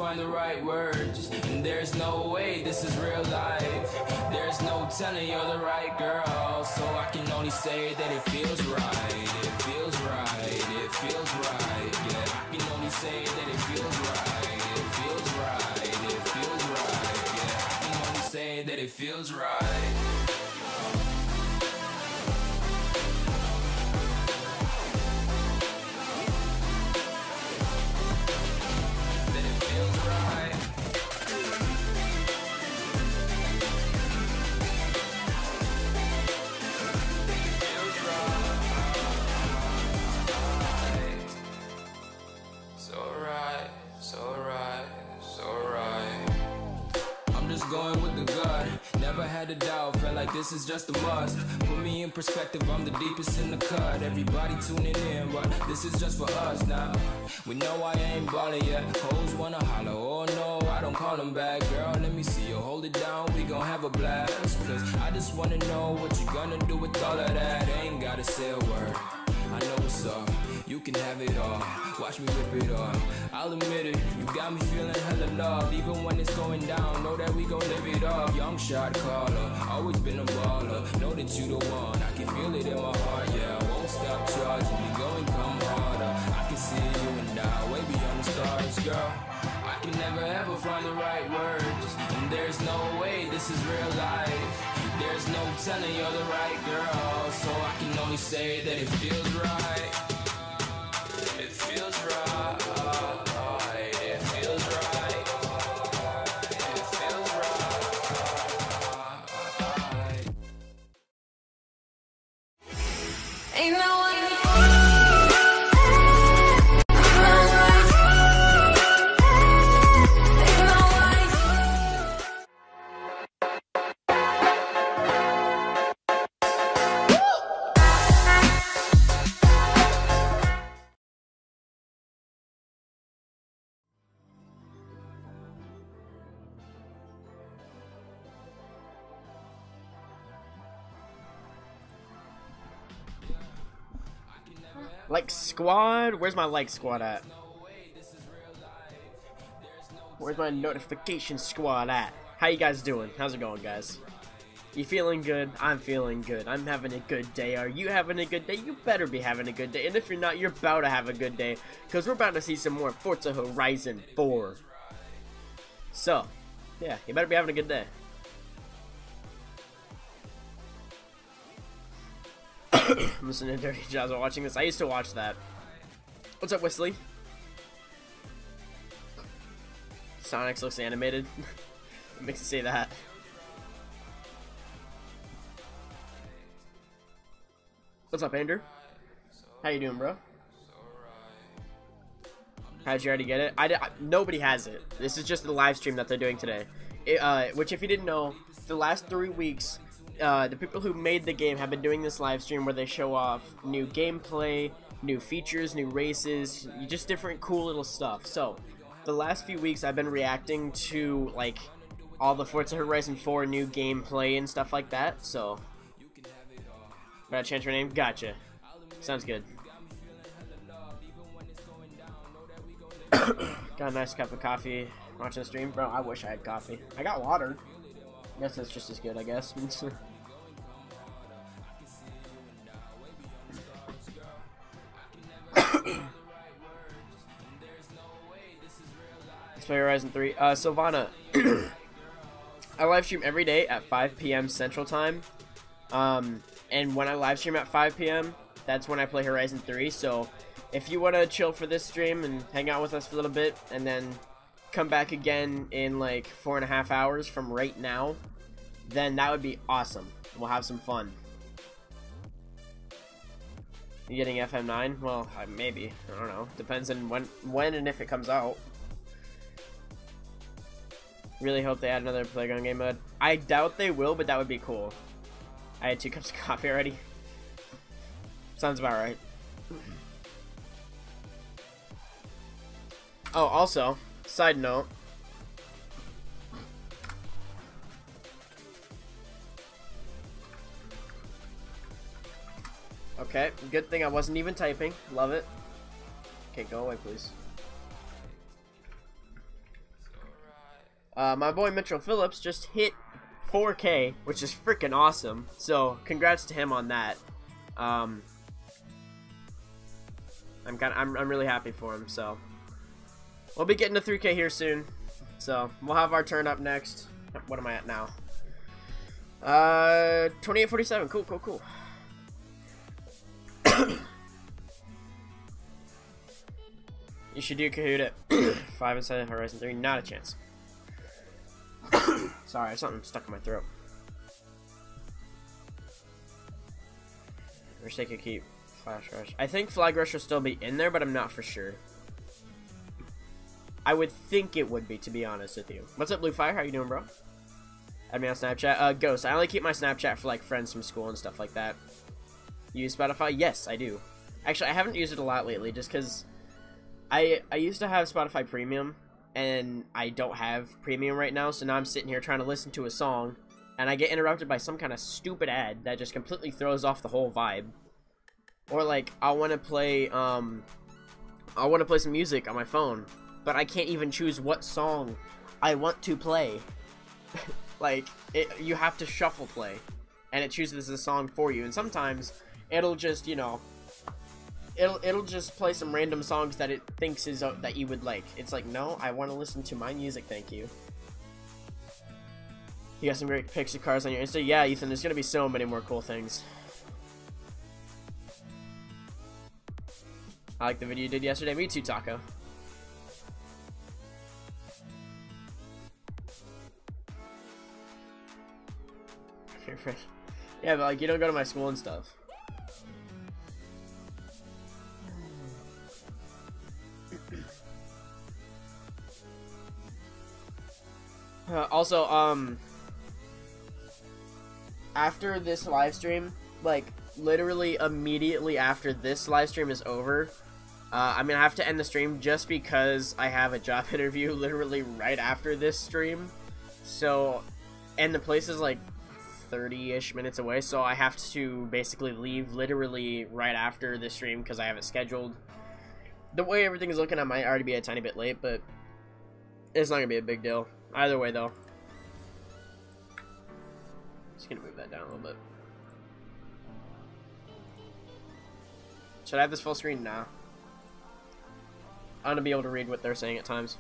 find the right words, and there's no way this is real life. There's no telling you're the right girl, so I can only say that it feels right. It feels right, it feels right. Yeah, I can only say that it feels right. It feels right, it feels right. Yeah, I can only say that it feels right. Going with the gut, never had a doubt, felt like this is just a must. Put me in perspective, I'm the deepest in the cut. Everybody tuning in, but this is just for us now. We know I ain't ballin' yet, hoes wanna holler, oh no, I don't call them back. Girl, let me see you hold it down, we gon' have a blast. Cause I just wanna know what you gonna do with all of that. Ain't gotta say a word, I know what's up. You can have it all, watch me rip it off. I'll admit it, you got me feeling hella love. Even when it's going down, know that we gon' live it up. Young shot caller, always been a baller. Know that you the one, I can feel it in my heart. Yeah, I won't stop charging, we going come harder. I can see you and I, way beyond the stars, girl. I can never ever find the right words, and there's no way this is real life. There's no telling you're the right girl, so I can only say that it feels right. It feels right, it feels right, it feels right. Ain't no one. Like squad? Where's my like squad at? Where's my notification squad at? How you guys doing? How's it going, guys? You feeling good? I'm feeling good. I'm having a good day. Are you having a good day? You better be having a good day. And if you're not, you're about to have a good day, because we're about to see some more Forza Horizon 4. So, yeah, you better be having a good day. I'm listening to Dirty Jobs while watching this. I used to watch that. What's up, Whistly? Stonix looks animated. It makes you say that. What's up, Andrew? How you doing, bro? How'd you already get it? Nobody has it. This is just the live stream that they're doing today. Which, if you didn't know, the last 3 weeks, the people who made the game have been doing this live stream where they show off new gameplay, new features, new races, just different cool little stuff. So, the last few weeks I've been reacting to, like, all the Forza Horizon 4 new gameplay and stuff like that, so... Gotta change your name? Gotcha. Sounds good. Got a nice cup of coffee watching the stream. Bro, I wish I had coffee. I got water. I guess that's just as good, I guess. Let's play Horizon 3. Sylvana, I live stream every day at 5 p.m. Central Time. And when I live stream at 5 p.m., that's when I play Horizon 3. So if you want to chill for this stream and hang out with us for a little bit, and then come back again in like 4.5 hours from right now, then that would be awesome. We'll have some fun. You getting FM9? Well, maybe. I don't know. Depends on when and if it comes out. Really hope they add another playground game mode. I doubt they will, but that would be cool. I had 2 cups of coffee already. Sounds about right. Oh, also, side note. Okay, good thing I wasn't even typing. Love it. Okay, go away, please. My boy Mitchell Phillips just hit 4K, which is freaking awesome. So congrats to him on that. I'm really happy for him. So we'll be getting to 3K here soon. So we'll have our turn up next. What am I at now? 2847. Cool, cool, cool. You should do Kahoot at 5 instead of Horizon 3. Not a chance. Sorry, something stuck in my throat. Wish they could keep Flash Rush. I think Flag Rush will still be in there, but I'm not for sure. I would think it would be, to be honest with you. What's up, Blue Fire? How you doing, bro? Add me on Snapchat. Ghost. I only keep my Snapchat for like friends from school and stuff like that. You use Spotify? Yes, I do. Actually, I haven't used it a lot lately, just because I used to have Spotify Premium, and I don't have Premium right now, so now I'm sitting here trying to listen to a song, and I get interrupted by some kind of stupid ad that just completely throws off the whole vibe. Or like, I want to play some music on my phone, but I can't even choose what song I want to play. Like, you have to shuffle play, and it chooses a song for you, and sometimes it'll just, you know, it'll just play some random songs that it thinks is that you would like. It's like, no, I want to listen to my music, thank you. You got some great pics of cars on your Insta? Yeah, Ethan, there's gonna be so many more cool things. I like the video you did yesterday. Me too, Taco. Yeah, but like, you don't go to my school and stuff. Also, after this live stream, like, literally immediately after this live stream is over, I'm gonna have to end the stream just because I have a job interview literally right after this stream. So, and the place is like 30-ish minutes away, so I have to basically leave literally right after this stream because I have it scheduled. The way everything is looking, I might already be a tiny bit late, but it's not gonna be a big deal. Either way, though. Just gonna move that down a little bit. Should I have this full screen? Nah. I'm gonna be able to read what they're saying at times.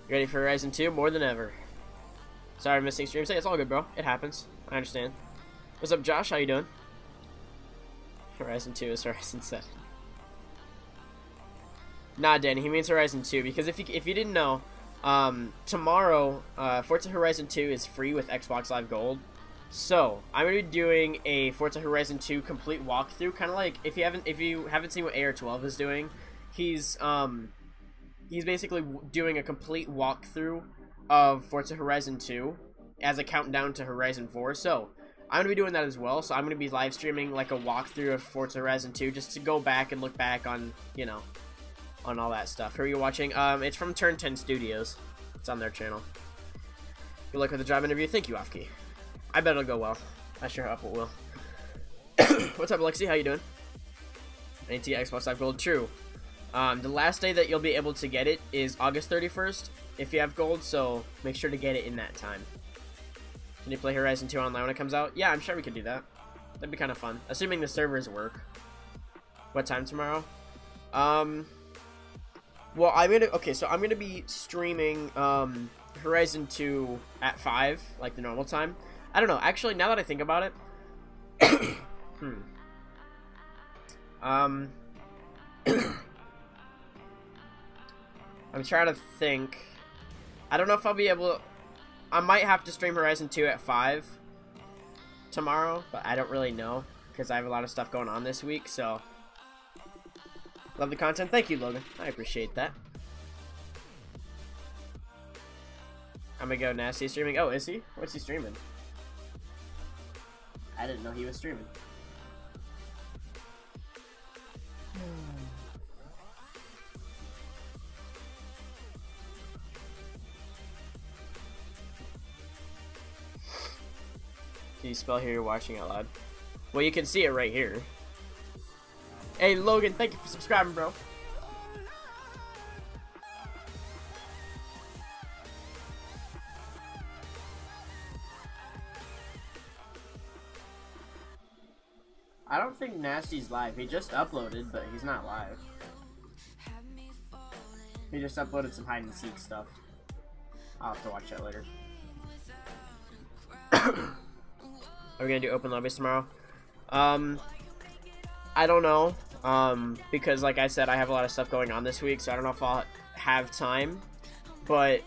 You ready for Horizon 2? More than ever. Sorry, I'm missing streams. Hey, it's all good, bro. It happens. I understand. What's up, Josh? How you doing? Horizon 2 is Horizon 7. Nah, Danny, he means Horizon 2 because if you didn't know, tomorrow, Forza Horizon 2 is free with Xbox Live Gold. So I'm gonna be doing a Forza Horizon 2 complete walkthrough, kind of like if you haven't seen what AR12 is doing, he's basically doing a complete walkthrough of Forza Horizon 2 as a countdown to Horizon 4. So I'm gonna be doing that as well. So I'm gonna be live streaming like a walkthrough of Forza Horizon 2 just to go back and look back on, you know, on all that stuff. Who are you watching? It's from Turn 10 Studios. It's on their channel. Good luck with the job interview. Thank you, Afki. I bet it'll go well. I sure hope it will. What's up, Alexi? How you doing? AT Xbox Live Gold. True. The last day that you'll be able to get it is August 31st if you have gold, so make sure to get it in that time. Can you play Horizon 2 online when it comes out? Yeah, I'm sure we could do that. That'd be kind of fun. Assuming the servers work. What time tomorrow? Well, so I'm gonna be streaming Horizon 2 at 5, like the normal time. I don't know, actually, now that I think about it, I'm trying to think. I don't know if I'll be able to, I might have to stream Horizon 2 at 5 tomorrow, but I don't really know because I have a lot of stuff going on this week, so. Love the content. Thank you, Logan. I appreciate that. I'm gonna go Nasty streaming. Oh, is he? What's he streaming? I didn't know he was streaming. Can you spell here you're watching out loud? Well, you can see it right here. Hey, Logan, thank you for subscribing, bro. I don't think Nasty's live. He just uploaded, but he's not live. He just uploaded some hide and seek stuff. I'll have to watch that later. Are we gonna do open lobbies tomorrow? I don't know. Because like I said, I have a lot of stuff going on this week, so I don't know if I'll have time. But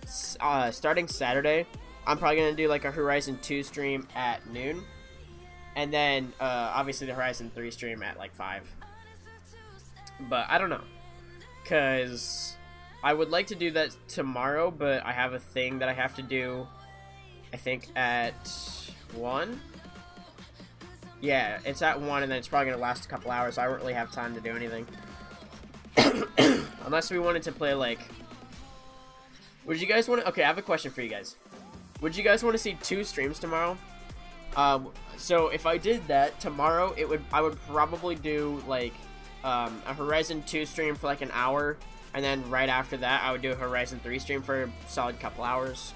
starting Saturday, I'm probably gonna do like a Horizon 2 stream at noon, and then obviously the Horizon 3 stream at like 5. But I don't know, cause I would like to do that tomorrow, but I have a thing that I have to do, I think at 1. Yeah, it's at 1, and then it's probably gonna last a couple hours, so I don't really have time to do anything. Unless we wanted to play like, would you guys want to? Okay, I have a question for you guys. Would you guys want to see 2 streams tomorrow? So if I did that tomorrow, I would probably do like a Horizon 2 stream for like an hour, and then right after that, I would do a Horizon 3 stream for a solid couple hours.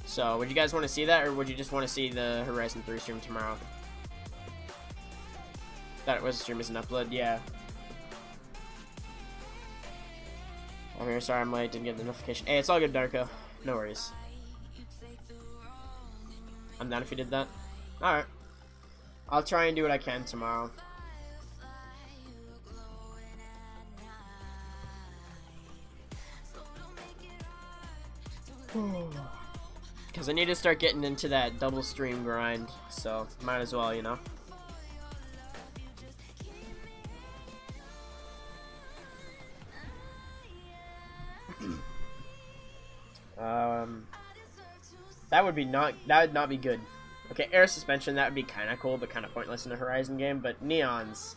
So would you guys want to see that, or would you just want to see the Horizon 3 stream tomorrow? That was a stream as an upload, yeah. I'm here, sorry I'm late, didn't get the notification. Hey, it's all good, Darko. No worries. I'm down if you did that. Alright. I'll try and do what I can tomorrow. Because I need to start getting into that double stream grind, so might as well, you know. That would not be good. Okay, air suspension, that would be kind of cool, but kind of pointless in a Horizon game. But neons,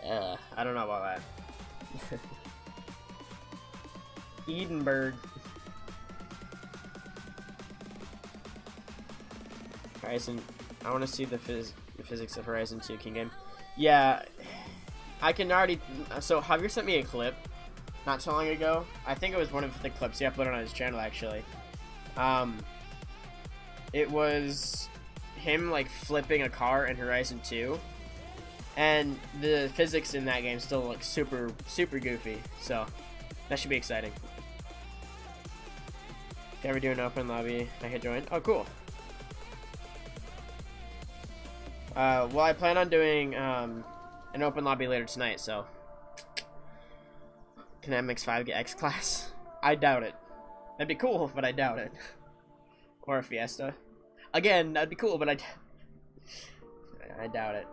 I don't know about that. Edinburgh. Horizon. I want to see the physics of Horizon 2 King game. Yeah, I can already. So Javier sent me a clip not so long ago. I think it was one of the clips he uploaded on his channel, actually. It was him like flipping a car in Horizon 2, and the physics in that game still look super goofy, so that should be exciting. If you ever do an open lobby, I hit join. Oh, cool. Well, I plan on doing an open lobby later tonight, so can MX5 get X class? I doubt it. That'd be cool, but I doubt it. Or a Fiesta. Again, that'd be cool, but I doubt it.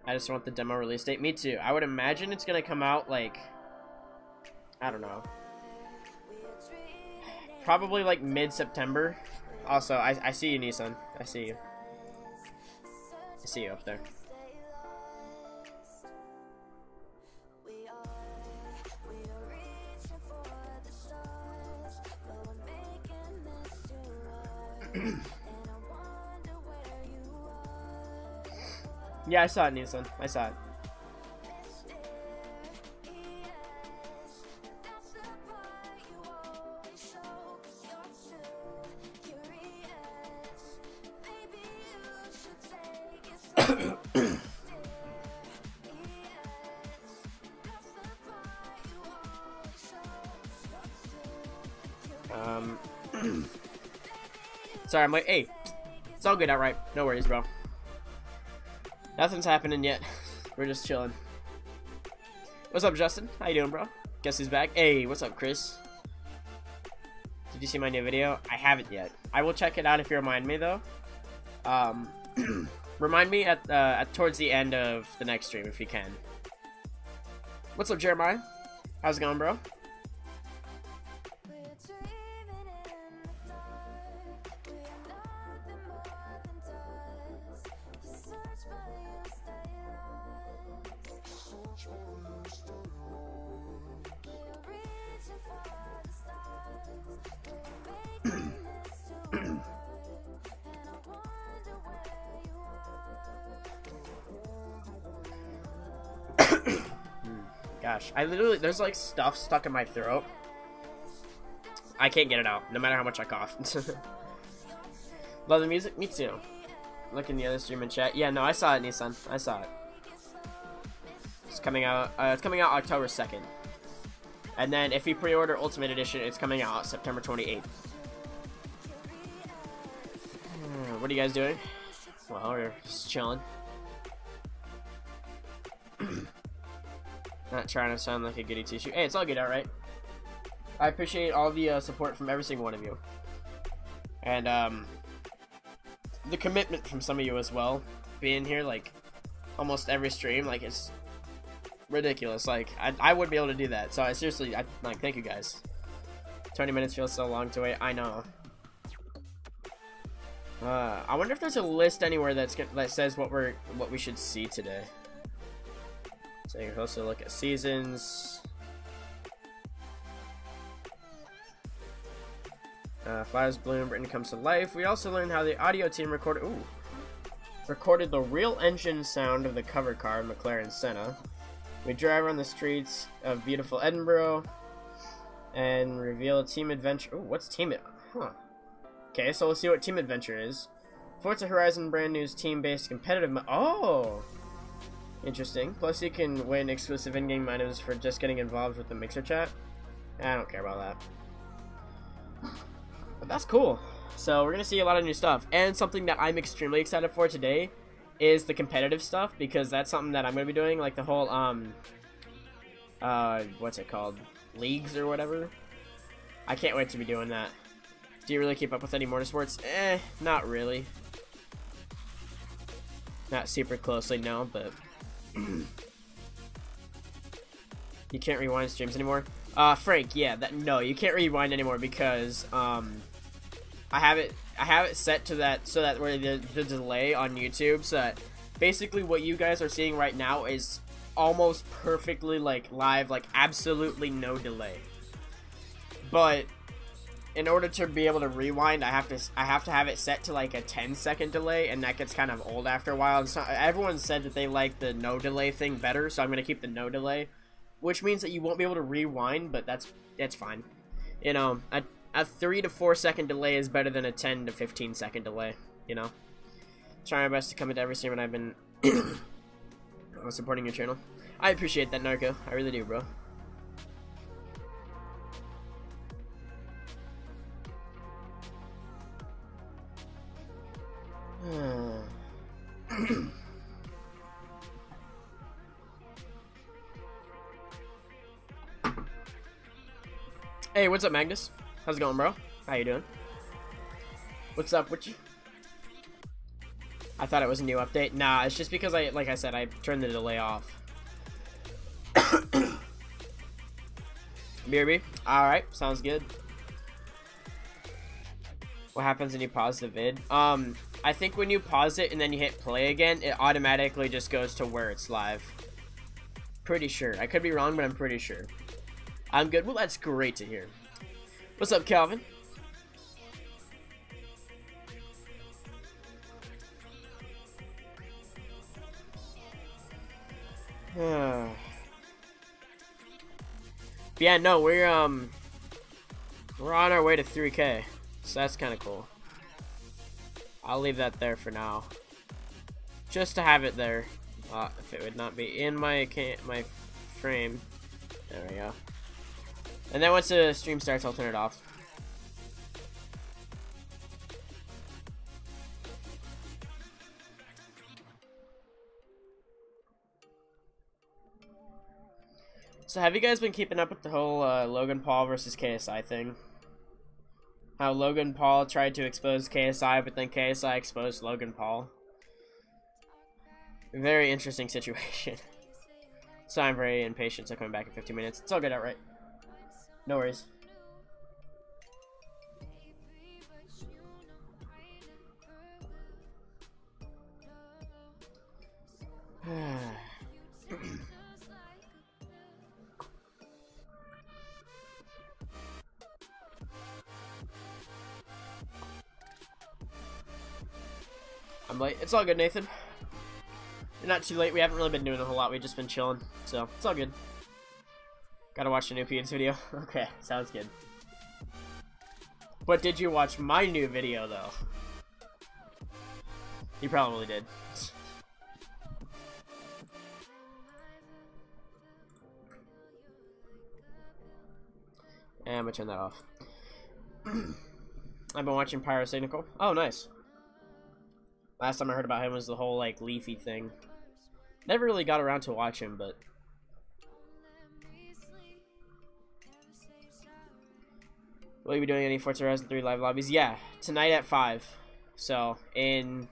I just want the demo release date. Me too. I would imagine it's gonna come out like, I don't know, probably like mid-September. Also, I see you, Nissan. I see you. I see you up there. Yeah, I saw it, Nissan. I saw it. Sorry, I'm like, hey, it's all good, outright. No worries, bro. Nothing's happening yet. We're just chilling. What's up, Justin? How you doing, bro? Guess who's back? Hey, what's up, Chris? Did you see my new video? I haven't yet. I will check it out if you remind me, though. Remind me at towards the end of the next stream if you can. What's up, Jeremiah? How's it going, bro? Gosh, I literally, there's like stuff stuck in my throat. I can't get it out, no matter how much I cough. Love the music? Me too. Look in the other stream and chat. Yeah, no, I saw it, Nissan. I saw it. It's coming out. It's coming out October 2nd. And then if you pre-order Ultimate Edition, it's coming out September 28th. What are you guys doing? Well, we're just chilling. Not trying to sound like a goody two-shoe. Hey, it's all good, alright? I appreciate all the support from every single one of you. And, the commitment from some of you as well. Being here, like, almost every stream, like, it's ridiculous. Like, I wouldn't be able to do that. So, I seriously, like, thank you guys. 20 minutes feels so long to wait. I know. I wonder if there's a list anywhere that says what we should see today. So you're supposed to look at seasons. Flowers bloom, Britain comes to life. We also learned how the audio team recorded the real engine sound of the cover car, McLaren Senna. We drive around the streets of beautiful Edinburgh and reveal a team adventure. Ooh, what's team it? Huh. Okay, so we'll see what Team Adventure is. Forza Horizon brand new team-based competitive oh! Interesting. Plus you can win exclusive in-game items for just getting involved with the mixer chat. I don't care about that. But that's cool. So we're gonna see a lot of new stuff. And something that I'm extremely excited for today is the competitive stuff, because that's something that I'm gonna be doing, like the whole, what's it called? Leagues or whatever? I can't wait to be doing that. Do you really keep up with any motorsports? Not really. Not super closely, no, but you can't rewind streams anymore. Frank, yeah, no, you can't rewind anymore because I have it set to that so that where the delay on YouTube, so that basically what you guys are seeing right now is almost perfectly like live, like absolutely no delay. But in order to be able to rewind, I have to have it set to like a 10-second delay, and that gets kind of old after a while. And so everyone said that they like the no delay thing better, so I'm gonna keep the no delay, which means that you won't be able to rewind, but that's fine. You know, a 3 to 4 second delay is better than a 10 to 15 second delay. You know, trying my best to come into every stream, and I've been supporting your channel. I appreciate that, Narco. I really do, bro. Hey, what's up, Magnus? How's it going, bro? How you doing? What's up, Witchy? I thought it was a new update. Nah, it's just because like I said, I turned the delay off. BRB? Alright, sounds good. What happens when you pause the vid? I think when you pause it and then you hit play again, it automatically just goes to where it's live. Pretty sure. I could be wrong, but I'm pretty sure. I'm good. Well, that's great to hear. What's up, Calvin? Yeah, no, we're on our way to 3K, so that's kind of cool. I'll leave that there for now, just to have it there. If it would not be in my frame, there we go. And then once the stream starts, I'll turn it off. So have you guys been keeping up with the whole Logan Paul versus KSI thing? How Logan Paul tried to expose KSI, but then KSI exposed Logan Paul. Very interesting situation. So I'm very impatient, so coming back in 15 minutes. It's all good, outright. No worries. I'm late. It's all good, Nathan. You're not too late. We haven't really been doing a whole lot. We've just been chilling. So, it's all good. Gotta watch the new PN's video. Okay, sounds good. But did you watch my new video, though? You probably did. And I'm gonna turn that off. I've been watching Pyrocynical. Oh, nice. Last time I heard about him was the whole, like, Leafy thing. Never really got around to watch him, but... Will you be doing any Forza Horizon 3 live lobbies? Yeah, tonight at 5. So, in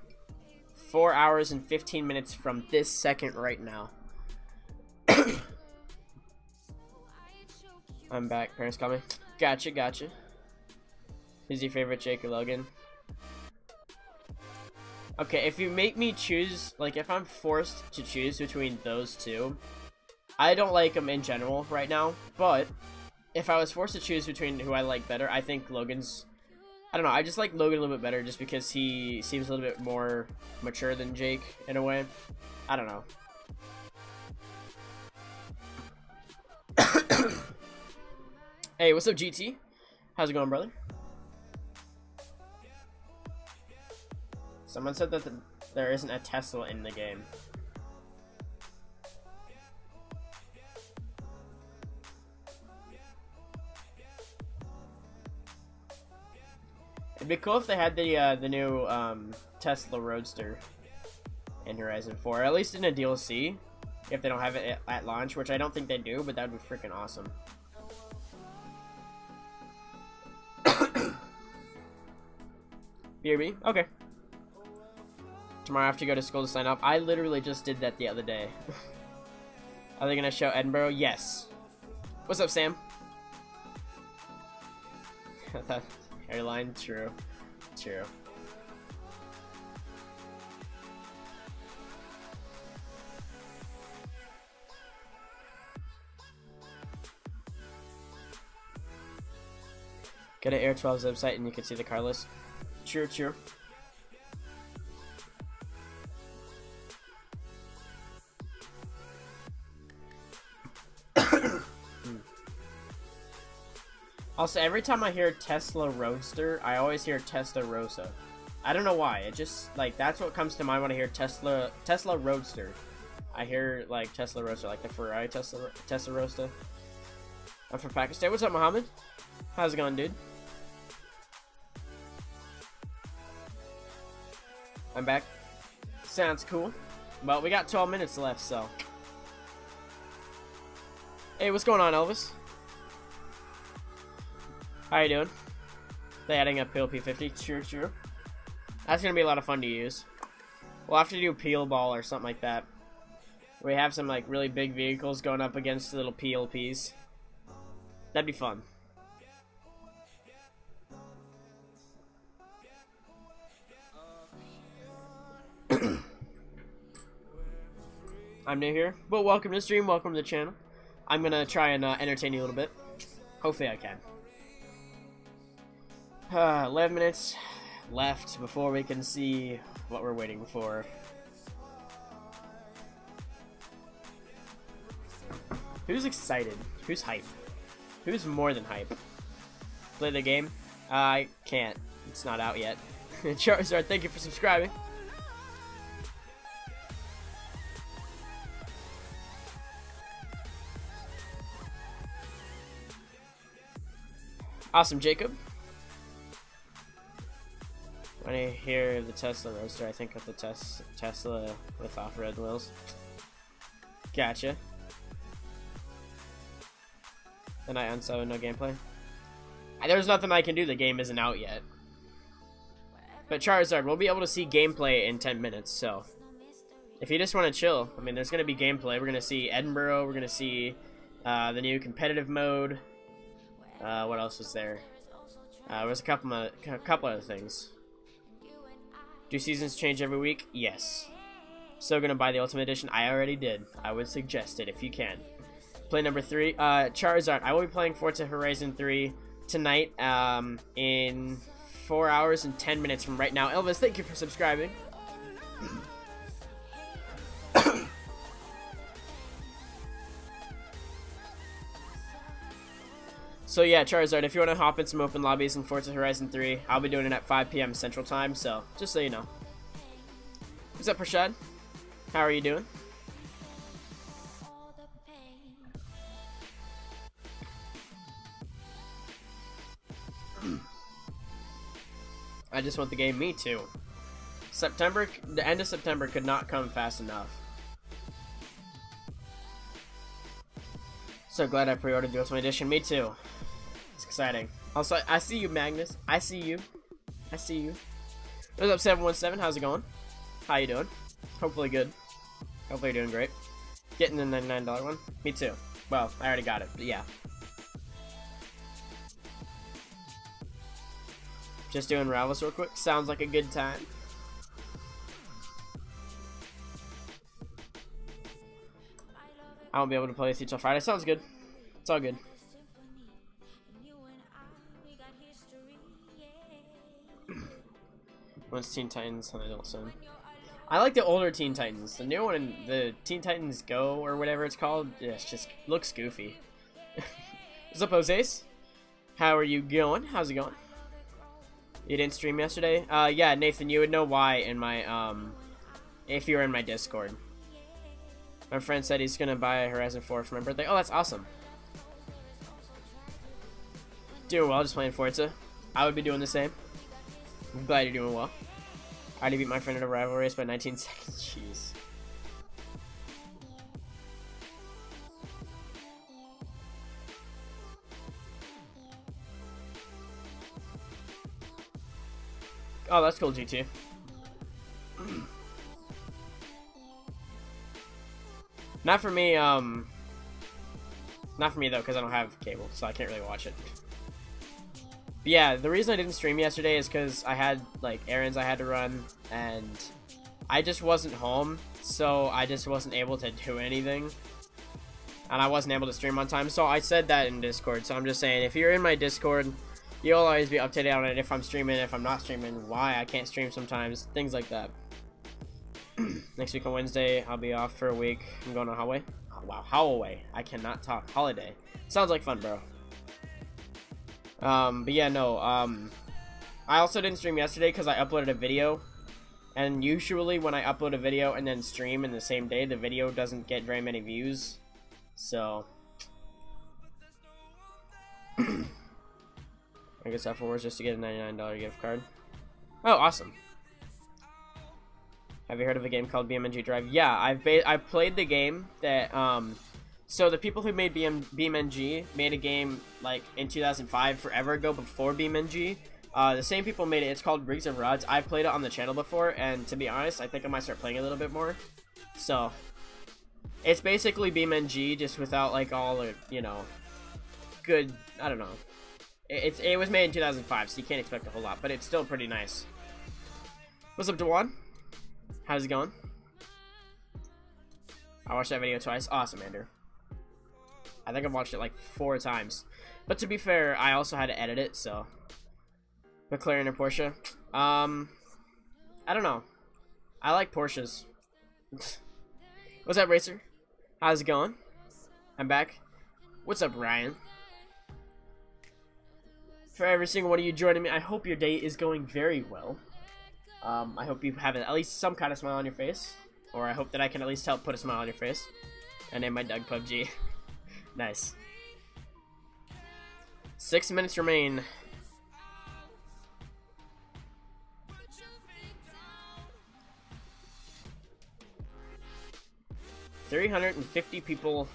4 hours and 15 minutes from this second right now. I'm back. Parents call me. Gotcha, gotcha. Who's your favorite, Jake or Logan? Okay, if you make me choose, like, if I'm forced to choose between those two, I don't like them in general right now, but if I was forced to choose between who I like better, I think Logan's... I don't know, I just like Logan a little bit better just because he seems a little bit more mature than Jake, in a way. I don't know. Hey, what's up, GT? How's it going, brother? Someone said that there isn't a Tesla in the game. It'd be cool if they had the new Tesla Roadster in Horizon 4, or at least in a DLC, if they don't have it at launch, which I don't think they do, but that would be freaking awesome. BRB? Okay. Tomorrow I have to go to school to sign up. I literally just did that the other day. Are they gonna show Edinburgh? Yes. What's up, Sam? That hairline? True. True. Go to Air 12's website and you can see the car list. True, true. Also, every time I hear Tesla Roadster, I always hear Tesla Rosa. I don't know why. It just, like, that's what comes to mind when I hear Tesla Roadster. I hear, like, Tesla Roadster, like the Ferrari Tesla Roadster. I'm from Pakistan. What's up, Mohammed? How's it going, dude? I'm back. Sounds cool. Well, we got 12 minutes left, so. Hey, what's going on, Elvis? How you doing? They adding a Peel P50. Sure, sure. That's gonna be a lot of fun to use. We'll have to do Peel Ball or something like that. We have some like really big vehicles going up against little PLPs. That'd be fun. I'm new here, but welcome to the stream. Welcome to the channel. I'm gonna try and entertain you a little bit. Hopefully, I can. 11 minutes left before we can see what we're waiting for. Who's excited? Who's hype? Who's more than hype? Play the game? I can't. It's not out yet. Charizard, thank you for subscribing. Awesome, Jacob. When I hear the Tesla Roadster, I think of the Tesla with off-road wheels. Gotcha. And I unsub no gameplay. There's nothing I can do. The game isn't out yet. But Charizard, we'll be able to see gameplay in 10 minutes, so if you just want to chill, I mean, there's going to be gameplay. We're going to see Edinburgh. We're going to see the new competitive mode. What else was there? There was a couple other things. Do seasons change every week? Yes. Still gonna buy the Ultimate Edition? I already did. I would suggest it if you can. Play number 3. Charizard. I will be playing Forza Horizon 3 tonight in 4 hours and 10 minutes from right now. Elvis, thank you for subscribing. So yeah, Charizard, if you want to hop in some open lobbies in Forza Horizon 3, I'll be doing it at 5 p.m. Central Time, so just so you know. What's up, Prashad? How are you doing? I just want the game. Me too. September, the end of September could not come fast enough. So glad I pre-ordered the Ultimate Edition. Me too. It's exciting. Also, I see you, Magnus. I see you. I see you. What's up, 717? How's it going? How you doing? Hopefully good. Hopefully you're doing great. Getting the $99 one? Me too. Well, I already got it, but yeah. Just doing Rivals real quick. Sounds like a good time. I won't be able to play with you till Friday. Sounds good. It's all good. When's Teen Titans on Adult Swim? I like the older Teen Titans. The new one, the Teen Titans Go or whatever it's called, yeah, it just looks goofy. What's up, Jose's? How are you going? How's it going? You didn't stream yesterday? Yeah, Nathan, you would know why in my, if you were in my Discord. My friend said he's gonna buy a Horizon 4 for my birthday. Oh, that's awesome. Doing well, just playing Forza. I would be doing the same. I'm glad you're doing well. I already beat my friend in a rival race by 19 seconds. Jeez. Oh, that's cool, GT. Not for me, not for me though, because I don't have cable, so I can't really watch it. But yeah, the reason I didn't stream yesterday is because I had, like, errands I had to run, and I just wasn't home, so I just wasn't able to do anything. And I wasn't able to stream on time, so I said that in Discord, so I'm just saying, if you're in my Discord, you'll always be updated on it if I'm streaming, if I'm not streaming, why I can't stream sometimes, things like that. Next week on Wednesday, I'll be off for a week. I'm going on Hallway. Oh, wow, Hallway. I cannot talk. Holiday. Sounds like fun, bro. But yeah, no. I also didn't stream yesterday because I uploaded a video. And usually when I upload a video and then stream in the same day, the video doesn't get very many views. So. I guess afterwards just to get a $99 gift card. Oh, awesome. Have you heard of a game called BeamNG Drive? Yeah, I've played the game that, so the people who made BeamNG made a game, like, in 2005, forever ago, before BeamNG. The same people made it. It's called Rigs of Rods. I've played it on the channel before, and to be honest, I think I might start playing a little bit more. So, it's basically BeamNG, just without, like, all the, you know, good, I don't know. It was made in 2005, so you can't expect a whole lot, but it's still pretty nice. What's up, Dewan? How's it going? I watched that video twice. Awesome, Andrew. I think I've watched it like 4 times. But to be fair, I also had to edit it, so. McLaren or Porsche? I don't know. I like Porsches. What's up, Racer? How's it going? I'm back. What's up, Ryan? For every single one of you joining me, I hope your day is going very well. I hope you have at least some kind of smile on your face. Or I hope that I can at least help put a smile on your face. I named my dog PUBG. Nice. 6 minutes remain. $350 people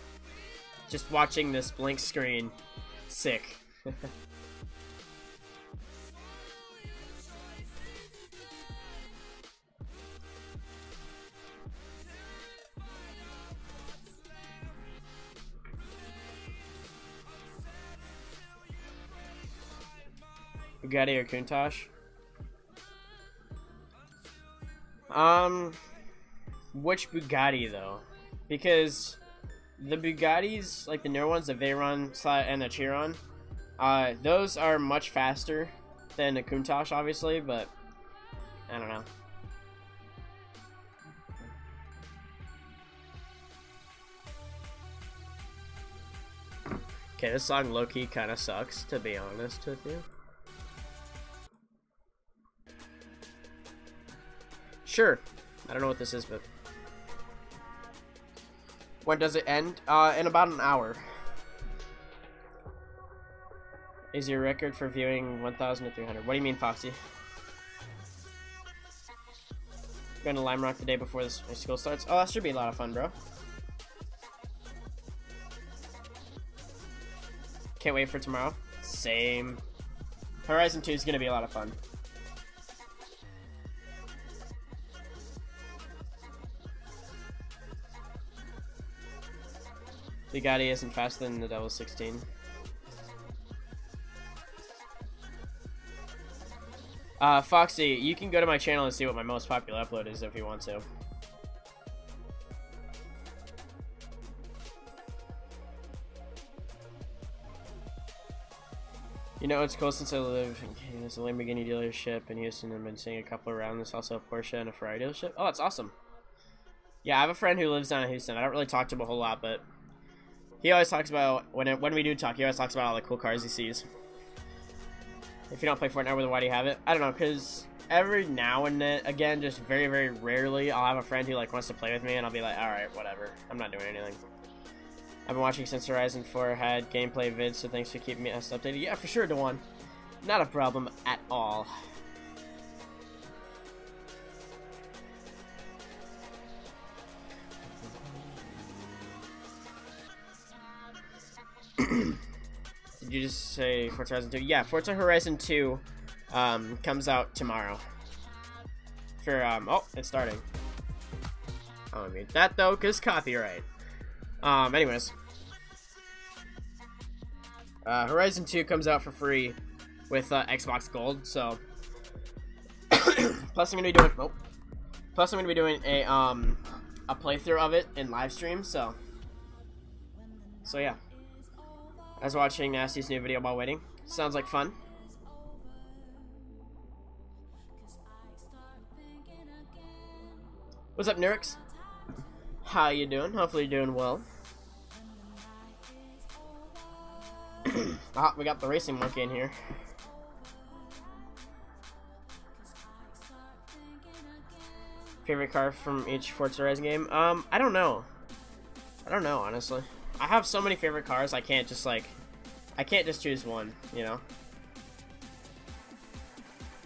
just watching this blank screen. Sick. Bugatti or Countach? Which Bugatti though? Because the Bugattis, like the newer ones, the Veyron and the Chiron, those are much faster than the Countach, obviously, but I don't know. Okay, this song low-key kind of sucks, to be honest with you. Sure. I don't know what this is, but... When does it end? In about an hour. Is your record for viewing 1,300? What do you mean, Foxy? Going to Lime Rock the day before this school starts? Oh, that should be a lot of fun, bro. Can't wait for tomorrow. Same. Horizon 2 is going to be a lot of fun. Bugatti isn't faster than the Devil 16. Foxy, you can go to my channel and see what my most popular upload is if you want to. You know, it's cool since I live in a Lamborghini dealership in Houston. I've been seeing a couple around. There's also a Porsche and a Ferrari dealership. Oh, that's awesome. Yeah, I have a friend who lives down in Houston. I don't really talk to him a whole lot, but he always talks about, when we do talk, he always talks about all the cool cars he sees. If you don't play Fortnite, why do you have it? I don't know, because every now and then, again, just very, very rarely, I'll have a friend who, like, wants to play with me, and I'll be like, alright, whatever. I'm not doing anything. I've been watching since Horizon 4 had gameplay vids, so thanks for keeping me updated. Yeah, for sure, Dewan. Not a problem at all. Did you just say Forza Horizon 2? Yeah, Forza Horizon 2 comes out tomorrow. For, oh, it's starting. I don't need that, though, because copyright. Anyways. Horizon 2 comes out for free with Xbox Gold, so... Plus, I'm gonna be doing... Oh. Plus, I'm gonna be doing a playthrough of it in live stream, so... So, yeah. I was watching Nasty's new video while waiting. Sounds like fun. What's up, Nurix? How you doing? Hopefully you're doing well. Ah, we got the racing monkey in here. Favorite car from each Forza Horizon game? I don't know. I don't know, honestly. I have so many favorite cars, I can't just choose one, you know?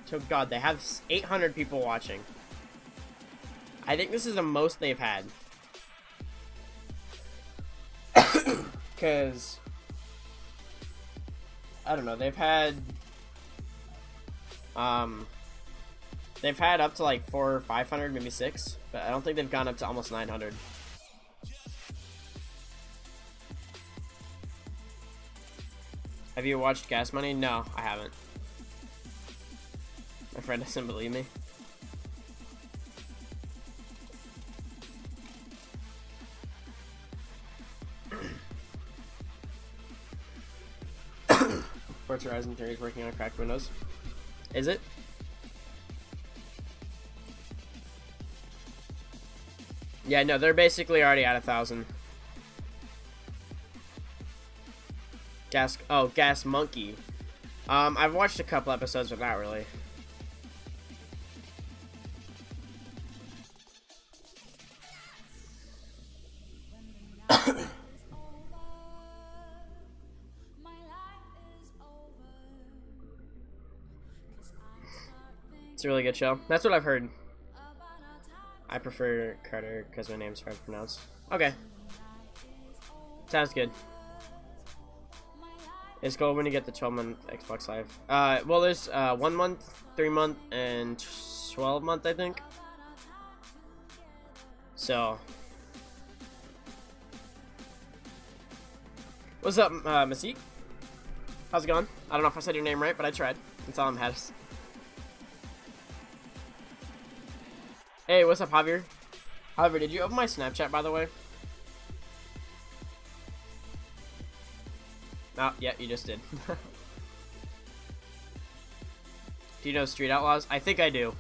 So, God, they have 800 people watching. I think this is the most they've had. Because, I don't know, they've had up to like 400 or 500, maybe 6, but I don't think they've gone up to almost 900. Have you watched Gas Money? No, I haven't. My friend doesn't believe me. Forza Horizon 3 is working on cracked windows. Is it? Yeah, no, they're basically already at 1,000. Gas Monkey. I've watched a couple episodes, but not really. It's a really good show. That's what I've heard. I prefer Carter because my name's hard to pronounce. Okay. Sounds good. It's cool when you get the 12-month Xbox Live. Well, there's 1 month, 3 month, and 12 month, I think. So, what's up, Mystique? How's it going? I don't know if I said your name right, but I tried. That's all I'm had. Hey, what's up, Javier? Javier, did you open my Snapchat, by the way? Oh, yeah, you just did. Do you know Street Outlaws? I think I do.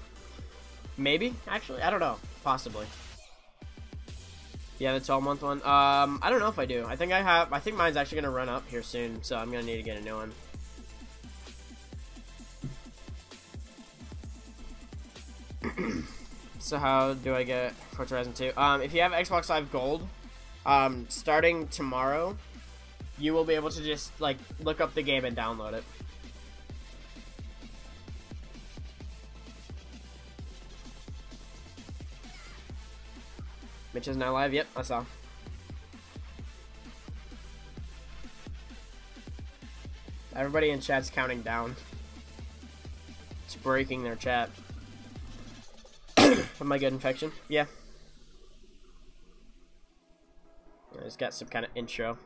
Maybe, actually. I don't know. Possibly. Yeah, the 12-month one. I don't know if I do. I think mine's actually gonna run up here soon, so I'm gonna need to get a new one. So how do I get Forza Horizon 2? If you have Xbox Live Gold, starting tomorrow, you will be able to just like look up the game and download it. Mitch is now live. Yep, I saw. Everybody in chat's counting down. It's breaking their chat. Am I good, Infection? Yeah. I just got some kind of intro.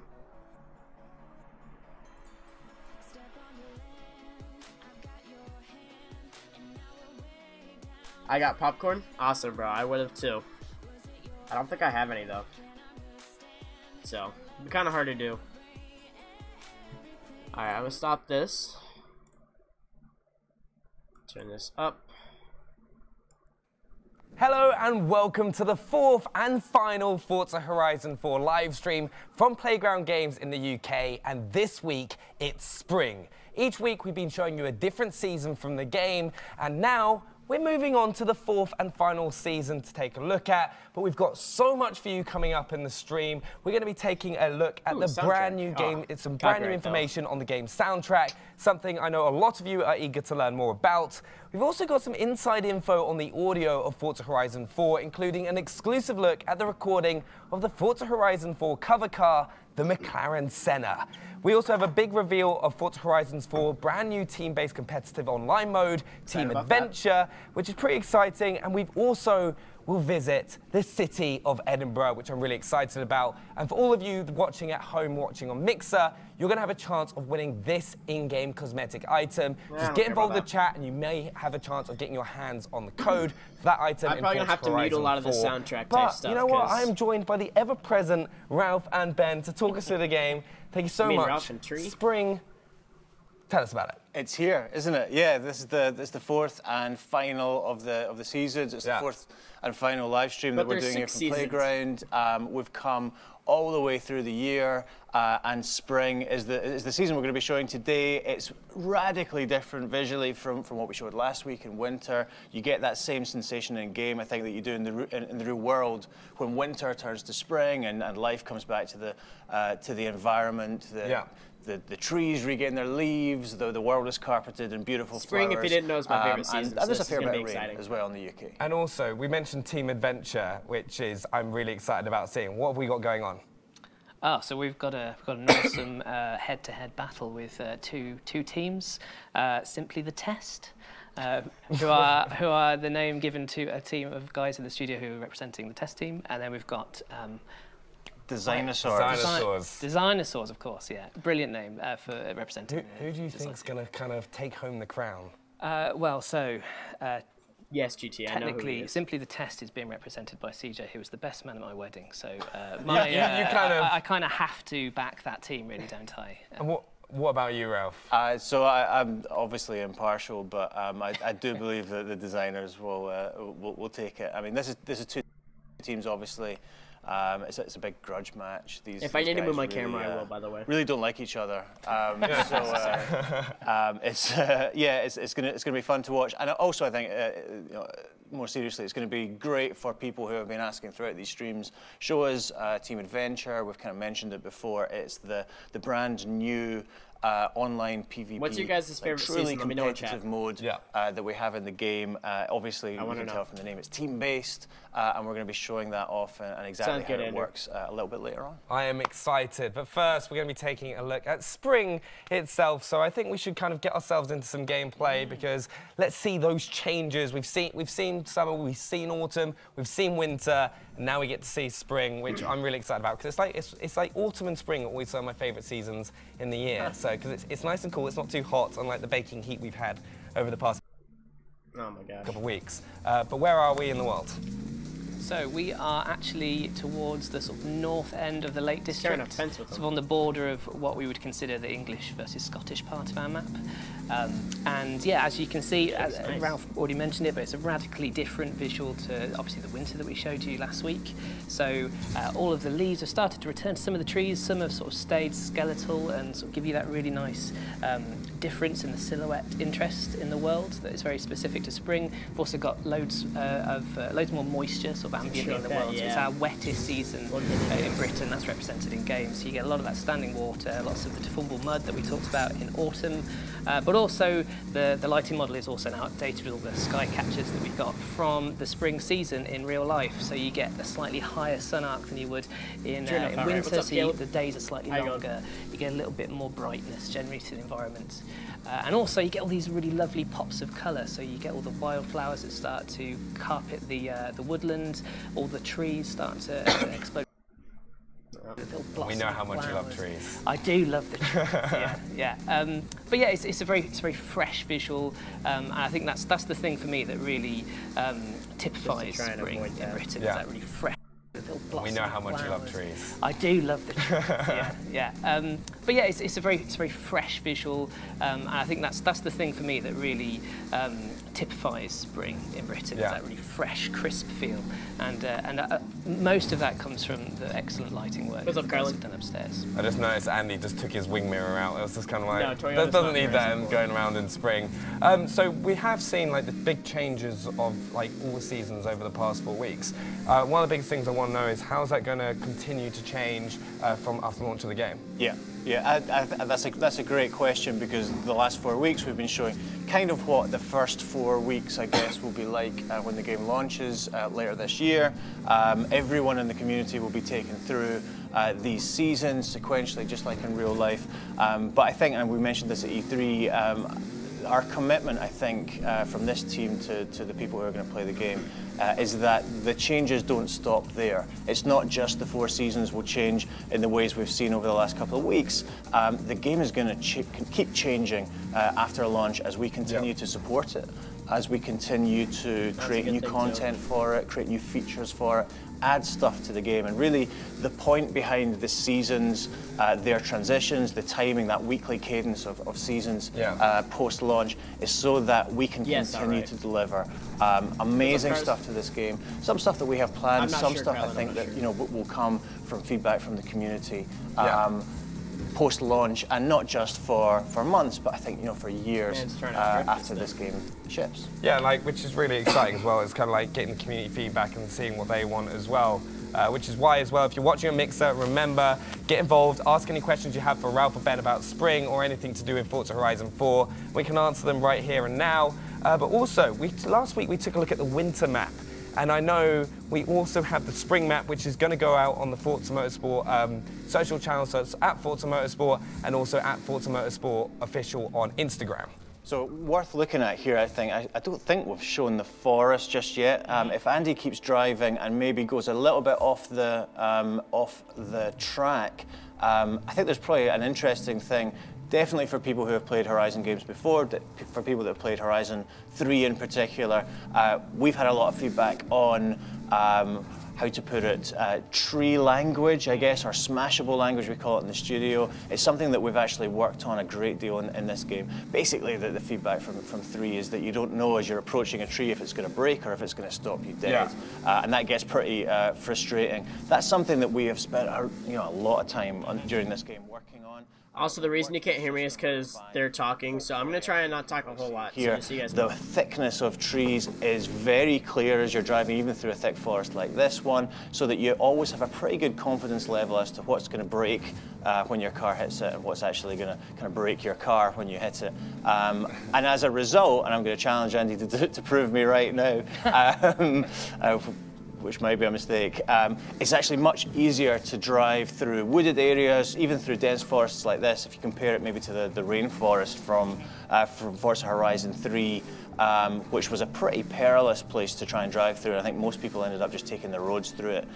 I got popcorn? Awesome, bro. I would have too. I don't think I have any, though. So, it'd be kind of hard to do. Alright, I'm gonna stop this. Turn this up. Hello and welcome to the 4th and final Forza Horizon 4 live stream from Playground Games in the UK, and this week it's spring. Each week we've been showing you a different season from the game, and now we're moving on to the 4th and final season to take a look at, but we've got so much for you coming up in the stream. We're going to be taking a look at the brand new game. It's some brand new information on the game's soundtrack, something I know a lot of you are eager to learn more about. We've also got some inside info on the audio of Forza Horizon 4, including an exclusive look at the recording of the Forza Horizon 4 cover car, the McLaren Senna. We also have a big reveal of Forza Horizon 4 brand new team-based competitive online mode, Team Adventure, which is pretty exciting, and we've also will visit the city of Edinburgh, which I'm really excited about. And for all of you watching at home, watching on Mixer, you're going to have a chance of winning this in-game cosmetic item. Just get involved in the chat, and you may have a chance of getting your hands on the code for that item. I'm probably going to have to mute a lot of the soundtrack type stuff. You know what? I am joined by the ever-present Ralph and Ben to talk us through the game. Thank you so much. Ralph and Tree? Spring. Tell us about it. It's here, isn't it? Yeah, this is the 4th and final of the seasons. It's the 4th and final live stream that we're doing here from Playground. We've come all the way through the year, and spring is the season we're going to be showing today. It's radically different visually from what we showed last week in winter. You get that same sensation in game, I think, that you do in the real world when winter turns to spring and life comes back to the environment. The trees regain their leaves, the world is carpeted in beautiful Spring, flowers. if you didn't know, is my favorite season. And there's a fair bit of rain as well in the UK. And also, we mentioned Team Adventure, which is I'm really excited about seeing. What have we got going on? Oh, so we've got an awesome head-to-head battle with two teams. Simply the Test, who are the name given to a team of guys in the studio who are representing the Test team, and then we've got Designers, of course, yeah. Brilliant name for representing. Who do you think's going to kind of take home the crown? Yes, GT. Technically, Simply the Test is being represented by CJ, who was the best man at my wedding. So I kind of have to back that team, really, don't I? And what about you, Ralph? So I'm obviously impartial, but I do believe that the Designers will take it. I mean, this is two teams, obviously. It's a big grudge match. If I need to move my camera, I will, by the way. Really don't like each other. It's gonna be fun to watch. And also, I think, more seriously, it's going to be great for people who have been asking throughout these streams. Show us Team Adventure. We've kind of mentioned it before. It's the brand new online PvP. What's your guys' favorite truly season? competitive mode that we have in the game. Obviously, you can tell from the name, it's team-based, and we're going to be showing that off and exactly how it works a little bit later on. I am excited, but first we're going to be taking a look at spring itself. So I think we should kind of get ourselves into some gameplay because let's see those changes. We've seen summer, we've seen autumn, we've seen winter, and now we get to see spring, which I'm really excited about because it's like autumn and spring are always some of my favourite seasons in the year. So because it's nice and cool, it's not too hot, unlike the baking heat we've had over the past couple of weeks. But where are we in the world? So we are actually towards the sort of north end of the Lake District, sort of on the border of what we would consider the English versus Scottish part of our map. And yeah, as you can see, nice. Ralph already mentioned it, but it's a radically different visual to obviously the winter that we showed you last week. So all of the leaves have started to return to some of the trees, some have sort of stayed skeletal and sort of give you that really nice difference in the silhouette interest in the world that is very specific to spring. We've also got loads more moisture sort of ambiently in the world. Yeah. So it's our wettest season in Britain. That's represented in games. So you get a lot of that standing water, lots of the deformable mud that we talked about in autumn. But also the lighting model is also now updated with all the sky catchers that we got from the spring season in real life. So you get a slightly higher sun arc than you would in winter. So the days are slightly longer. You get a little bit more brightness generally to the environment. And also you get all these really lovely pops of colour. So you get all the wildflowers that start to carpet the woodland. All the trees start to explode. We know how much you love trees. I do love the trees, yeah. But yeah, it's a very fresh visual, and I think that's the thing for me that really typifies spring in Britain. Yeah. Is that really fresh. We know how much you love trees. I do love the trees, yeah. But yeah, it's a very fresh visual, and I think that's the thing for me that really typifies spring in Britain. Is that really fresh, crisp feel, and most of that comes from the excellent lighting work that we've done upstairs. I just noticed Andy just took his wing mirror out. It was just kind of like, that doesn't need that going around in spring. So we have seen like the big changes of like all the seasons over the past 4 weeks. One of the big things I want to know is how's that going to continue to change from after launch of the game? Yeah, that's a great question, because the last 4 weeks we've been showing kind of what the first 4 weeks, I guess, will be like when the game launches later this year. Everyone in the community will be taken through these seasons sequentially, just like in real life. But I think, and we mentioned this at E3, our commitment, I think, from this team to the people who are going to play the game is that the changes don't stop there. It's not just the 4 seasons will change in the ways we've seen over the last couple of weeks. The game is going to keep changing after launch as we continue to support it, as we continue to create new content for it, create new features for it, add stuff to the game. And really the point behind the seasons, their transitions, the timing, that weekly cadence of seasons post-launch is so that we can continue to deliver amazing stuff to this game. Some stuff that we have planned, some stuff I think that will come from feedback from the community. Post-launch, and not just for months, but I think for years after this game ships. Yeah, which is really exciting as well. It's kind of like getting the community feedback and seeing what they want as well. Which is why as well, if you're watching a Mixer, remember, get involved, ask any questions you have for Ralph or Ben about spring or anything to do with Forza Horizon 4. We can answer them right here and now. But also, last week we took a look at the winter map. And I know we also have the spring map, which is going to go out on the Forza Motorsport social channels. So it's at Forza Motorsport and also at Forza Motorsport official on Instagram. So worth looking at here, I think. I don't think we've shown the forest just yet. If Andy keeps driving and maybe goes a little bit off the track, I think there's probably an interesting thing. Definitely for people who have played Horizon games before, for people that have played Horizon 3 in particular, we've had a lot of feedback on how to put it, tree language, I guess, or smashable language we call it in the studio. It's something that we've actually worked on a great deal in this game. Basically, the feedback from 3 is that you don't know as you're approaching a tree if it's going to break or if it's going to stop you dead. And that gets pretty frustrating. That's something that we have spent a lot of time during this game working on. Also, the reason you can't hear me is because they're talking, so I'm going to try and not talk a whole lot. Here, so you guys the thickness of trees is very clear as you're driving, even through a thick forest like this one, so that you always have a pretty good confidence level as to what's going to break when your car hits it and what's actually going to kind of break your car when you hit it. And as a result, and I'm going to challenge Andy to prove me right now, which might be a mistake, it's actually much easier to drive through wooded areas, even through dense forests like this, if you compare it maybe to the rainforest from Forza Horizon 3, which was a pretty perilous place to try and drive through. I think most people ended up just taking the roads through it.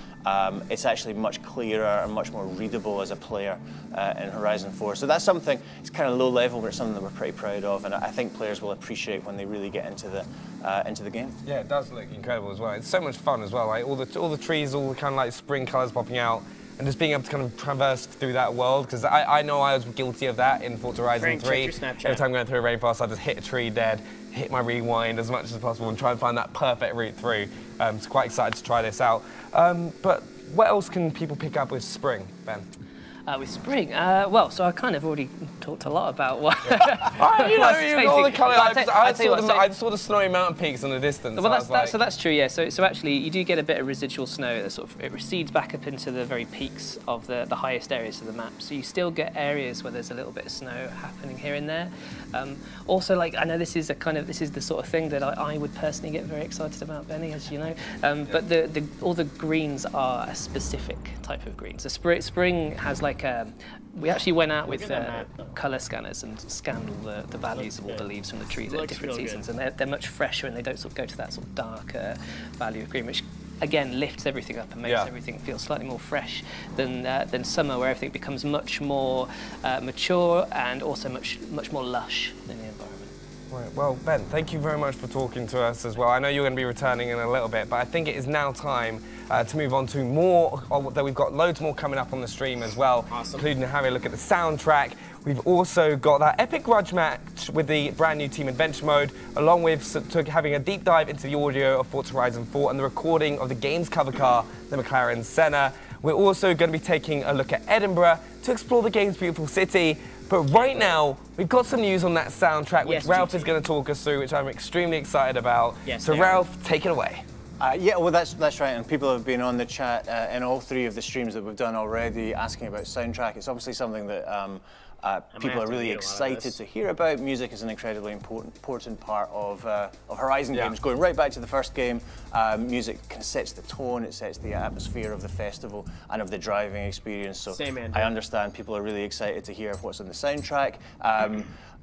It's actually much clearer and much more readable as a player in Horizon 4. So that's something, it's kind of low level, but it's something that we're pretty proud of, and I think players will appreciate when they really get into the game. Yeah, it does look incredible as well. It's so much fun as well. right? All the trees, all the kind of like spring colours popping out, and just being able to kind of traverse through that world, because I know I was guilty of that in Forza Horizon 3. Every time going through a rainforest, I just hit a tree dead, hit my rewind as much as possible, and try and find that perfect route through. So quite excited to try this out. But what else can people pick up with Spring, Ben? With Spring, well, so I kind of already talked a lot about what. You know, all the colour. I saw the snowy mountain peaks in the distance. Well, that's true, yeah. So actually, you do get a bit of residual snow that sort of it recedes back up into the very peaks of the highest areas of the map. So you still get areas where there's a little bit of snow happening here and there. Also, like I know this is the sort of thing that I would personally get very excited about, Benny, as you know. But all the greens are a specific type of green. So Spring has like we actually went out with colour scanners and scanned all the values of all the leaves from the trees at different seasons, and they're much fresher, and they don't sort of go to that sort of darker value of green, which again lifts everything up and makes everything feel slightly more fresh than summer, where everything becomes much more mature and also much more lush in the environment. Right, well, Ben, thank you very much for talking to us as well. I know you're going to be returning in a little bit, but I think it is now time to move on to more. We've got loads more coming up on the stream as well, including having a look at the soundtrack. We've also got that epic grudge match with the brand new Team Adventure mode, along with having a deep dive into the audio of Forza Horizon 4 and the recording of the game's cover car, the McLaren Senna. We're also going to be taking a look at Edinburgh to explore the game's beautiful city. But right now, we've got some news on that soundtrack, which Ralph is going to talk us through, which I'm extremely excited about. So Ralph, take it away. Yeah, well, that's right, and people have been on the chat in all 3 of the streams that we've done already asking about soundtrack. It's obviously something that people are really excited to hear about. Music is an incredibly important part of Horizon games. Going right back to the first game, music kind of sets the tone, it sets the atmosphere of the festival and of the driving experience. So I understand people are really excited to hear what's on the soundtrack.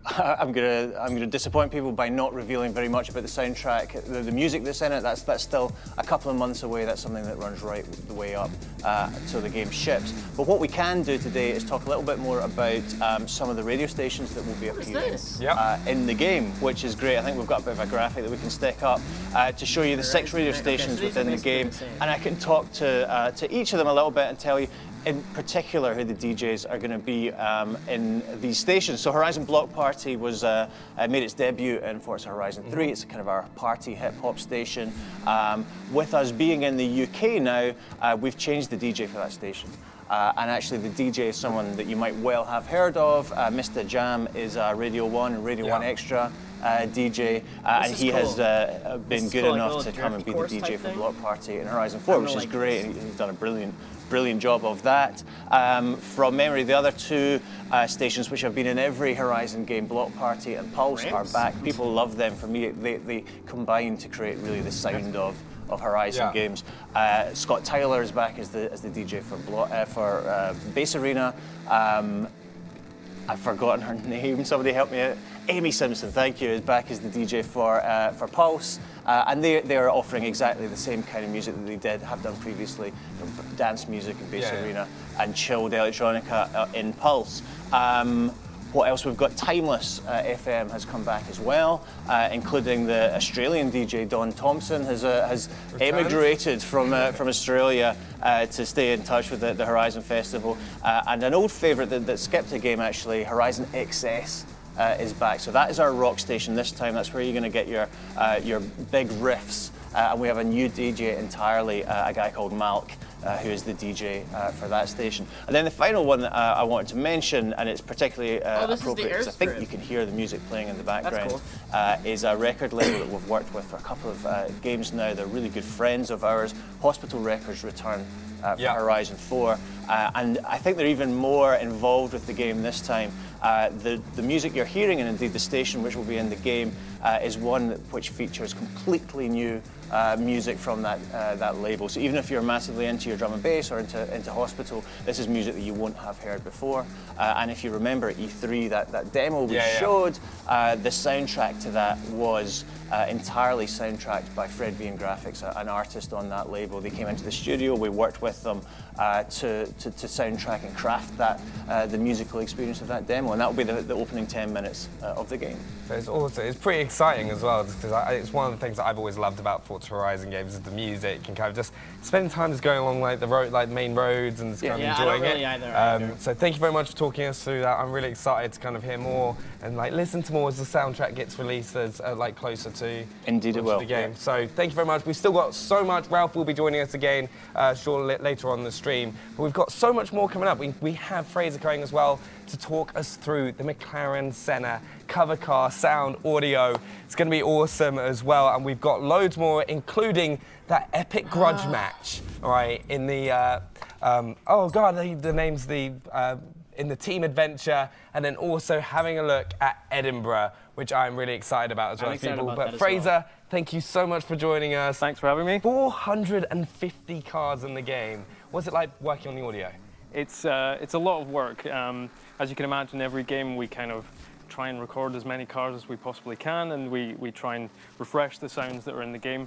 I'm gonna disappoint people by not revealing very much about the soundtrack. The music that's in it, that's still a couple of months away. That's something that runs right the way up till the game ships. But what we can do today is talk a little bit more about some of the radio stations that will be appearing in the game, which is great. I think we've got a bit of a graphic that we can stick up to show you the 6 radio stations within the game, and I can talk to each of them a little bit and tell you in particular who the DJs are going to be in these stations. So Horizon Block Party was made its debut in Forza Horizon 3. It's kind of our party hip-hop station. With us being in the UK now, we've changed the DJ for that station. And actually the DJ is someone that you might well have heard of. Mr. Jam is Radio 1 and Radio 1 Extra DJ, and he has been good enough to come and be the DJ for Block Party in Horizon 4, which is great. He's done a brilliant job of that. From memory, the other 2 stations which have been in every Horizon game, Block Party and Pulse, are back. People love them. For me, they combine to create really the sound of Horizon games. Scott Tyler is back as the DJ for Bass Arena. I've forgotten her name. Somebody help me out. Amy Simpson, thank you, is back as the DJ for Pulse. And they are offering exactly the same kind of music that they have done previously, dance music in Bass Arena and chilled electronica in Pulse. What else? We've got Timeless FM has come back as well, including the Australian DJ Don Thompson has emigrated from Australia to stay in touch with the Horizon Festival. And an old favourite that skipped a game actually, Horizon XS. Is back. So that is our rock station this time. That's where you're going to get your big riffs. And we have a new DJ entirely, a guy called Malk, who is the DJ for that station. And then the final one that I wanted to mention, and it's particularly appropriate because I think you can hear the music playing in the background, is a record label that we've worked with for a couple of games now. They're really good friends of ours. Hospital Records return for Horizon 4. And I think they're even more involved with the game this time. The music you're hearing, and indeed the station which will be in the game, is one which features completely new music from that label. So even if you're massively into your drum and bass or into Hospital, this is music that you won't have heard before. And if you remember at E3, that demo we showed, the soundtrack to that was entirely soundtracked by Fred V and Graphics, an artist on that label. They came into the studio, we worked with them to soundtrack and craft that the musical experience of that demo, and that will be the opening 10 minutes of the game. So it's pretty exciting as well, because it's one of the things that I've always loved about Forza Horizon games is the music and kind of just spending time just going along like the road, like main roads, and just kind of enjoying it. Either. So thank you very much for talking us through that. I'm really excited to kind of hear more and like listen to more as the soundtrack gets released as like closer to the game. So thank you very much. We've still got so much. Ralph will be joining us again shortly later on the stream, but we've got so much more coming up. We have Fraser coming as well to talk us through the McLaren Senna cover car, sound, audio. It's going to be awesome as well, and we've got loads more, including that epic grudge match, all right, in the oh god, the name's in the team adventure, and then also having a look at Edinburgh, which I'm really excited about as well, people. But Fraser, thank you so much for joining us. Thanks for having me. 450 cars in the game. What's it like working on the audio? It's a lot of work. As you can imagine, every game we kind of try and record as many cars as we possibly can, and we try and refresh the sounds that are in the game.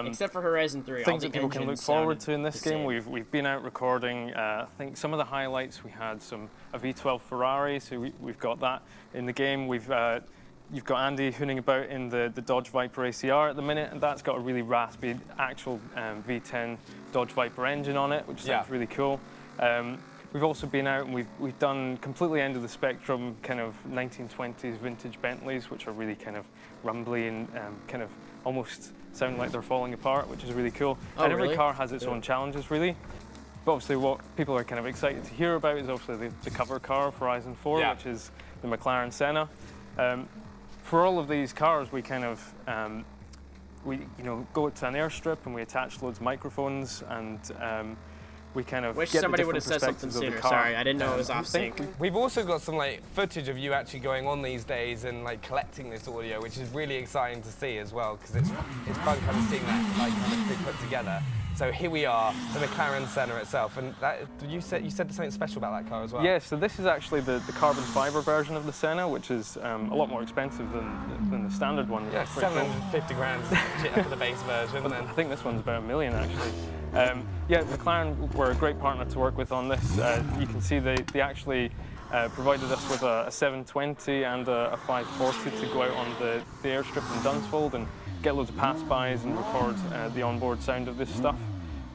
Except for Horizon 3. Things that people can look forward to in this game. We've been out recording, I think some of the highlights, we had a V12 Ferrari, so we've got that in the game. You've got Andy hooning about in the Dodge Viper ACR at the minute, and that's got a really raspy actual V10 Dodge Viper engine on it, which sounds really cool. We've also been out and we've done completely end of the spectrum kind of 1920s vintage Bentleys, which are really kind of rumbly and kind of almost sound like they're falling apart, which is really cool. And every car has its own challenges, really. But obviously what people are kind of excited to hear about is obviously the cover car of Horizon 4, which is the McLaren Senna. For all of these cars, we kind of we go to an airstrip and we attach loads of microphones, and we kind of wish get somebody would have said something sooner. Sorry, I didn't know it was off sync. We've also got some like footage of you actually going on these days and like collecting this audio, which is really exciting to see as well, because it's fun kind of seeing that like kind of be put together. So here we are, the McLaren Senna itself, and you said something special about that car as well. Yeah, so this is actually the carbon fiber version of the Senna, which is a lot more expensive than the standard one. Yeah, 750 grand for the base version. Well, I think this one's about $1 million actually. Yeah, McLaren were a great partner to work with on this. You can see they actually provided us with a 720 and a 540 to go out on the airstrip in Dunsfold and get loads of pass-bys and record the onboard sound of this stuff.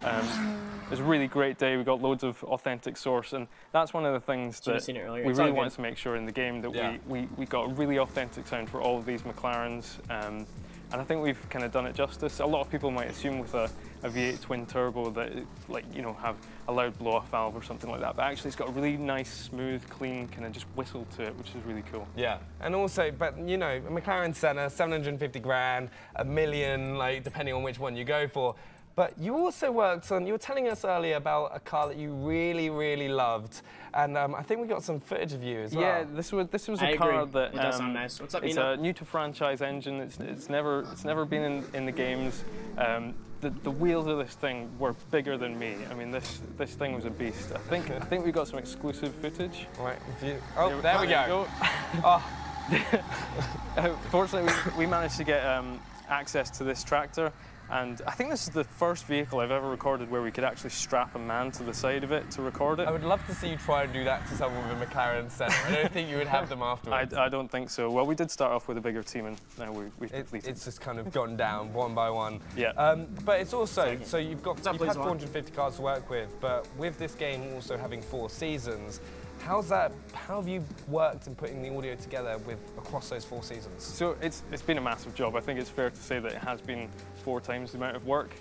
It was a really great day. We got loads of authentic source, and that's one of the things that we really wanted to make sure in the game, that we got a really authentic sound for all of these McLarens. And I think we've kind of done it justice. A lot of people might assume with a V8 twin turbo that it, have a loud blow-off valve or something like that, but actually it's got a really nice, smooth, clean kind of just whistle to it, which is really cool. Yeah, and also, but a McLaren Senna, 750 grand, $1 million, like depending on which one you go for. But you also worked on, you were telling us earlier about a car that you really, really loved. And I think we got some footage of you as well. Yeah, this was a car that does sound nice. What's up, it's a new to franchise engine. It's never been in the games. The wheels of this thing were bigger than me. I mean, this thing was a beast. I think we got some exclusive footage. Right. Oh, there we go. Oh. Fortunately, we managed to get access to this tractor. And I think this is the first vehicle I've ever recorded where we could actually strap a man to the side of it to record it. I would love to see you try and do that to someone with a McLaren Senna. I don't think you would have them afterwards. I don't think so. Well, we did start off with a bigger team, and now we've completed. It's just kind of gone down one by one. Yeah. But it's also, so you've had 450 cars to work with, but with this game also having 4 seasons, how have you worked in putting the audio together across those 4 seasons? So it's been a massive job. I think it's fair to say that it has been 4 times the amount of work.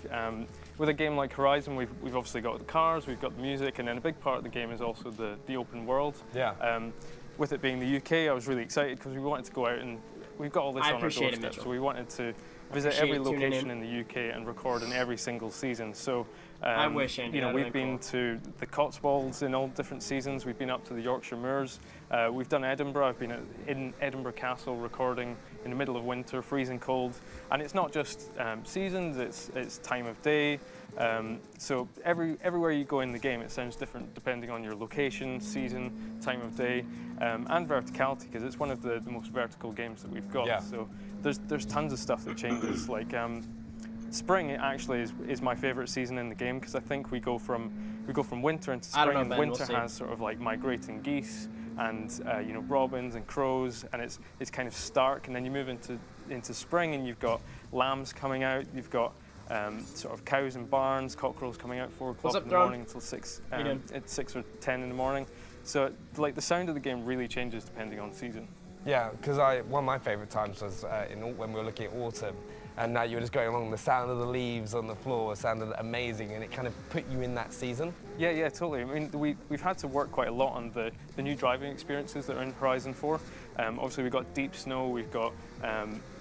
With a game like Horizon, we've obviously got the cars, we've got the music, and then a big part of the game is also the open world. Yeah. With it being the UK, I was really excited because we wanted to go out and we've got all this on our doorstep. So we wanted to visit every location in the UK and record in every single season. So I wish, Andy, we've been to the Cotswolds in all different seasons. We've been up to the Yorkshire Moors. We've done Edinburgh. I've been in Edinburgh Castle recording in the middle of winter, freezing cold. And it's not just seasons, it's time of day. So everywhere you go in the game, it sounds different depending on your location, season, time of day, and verticality, because it's one of the most vertical games that we've got. Yeah. So there's tons of stuff that changes. Like spring actually is my favorite season in the game, because I think we go from winter into spring, and winter has sort of like migrating geese and you know, robins and crows, and it's kind of stark, and then you move into spring and you've got lambs coming out, you've got sort of cows in barns, cockerels coming out 4 o'clock in the morning until 6 or 10 in the morning. So like the sound of the game really changes depending on season. Yeah, because one of my favourite times was when we were looking at autumn, and now you were just going along, the sound of the leaves on the floor sounded amazing, and it kind of put you in that season. Yeah, totally. I mean, we've had to work quite a lot on the new driving experiences that are in Horizon 4. Obviously, we've got deep snow, we've got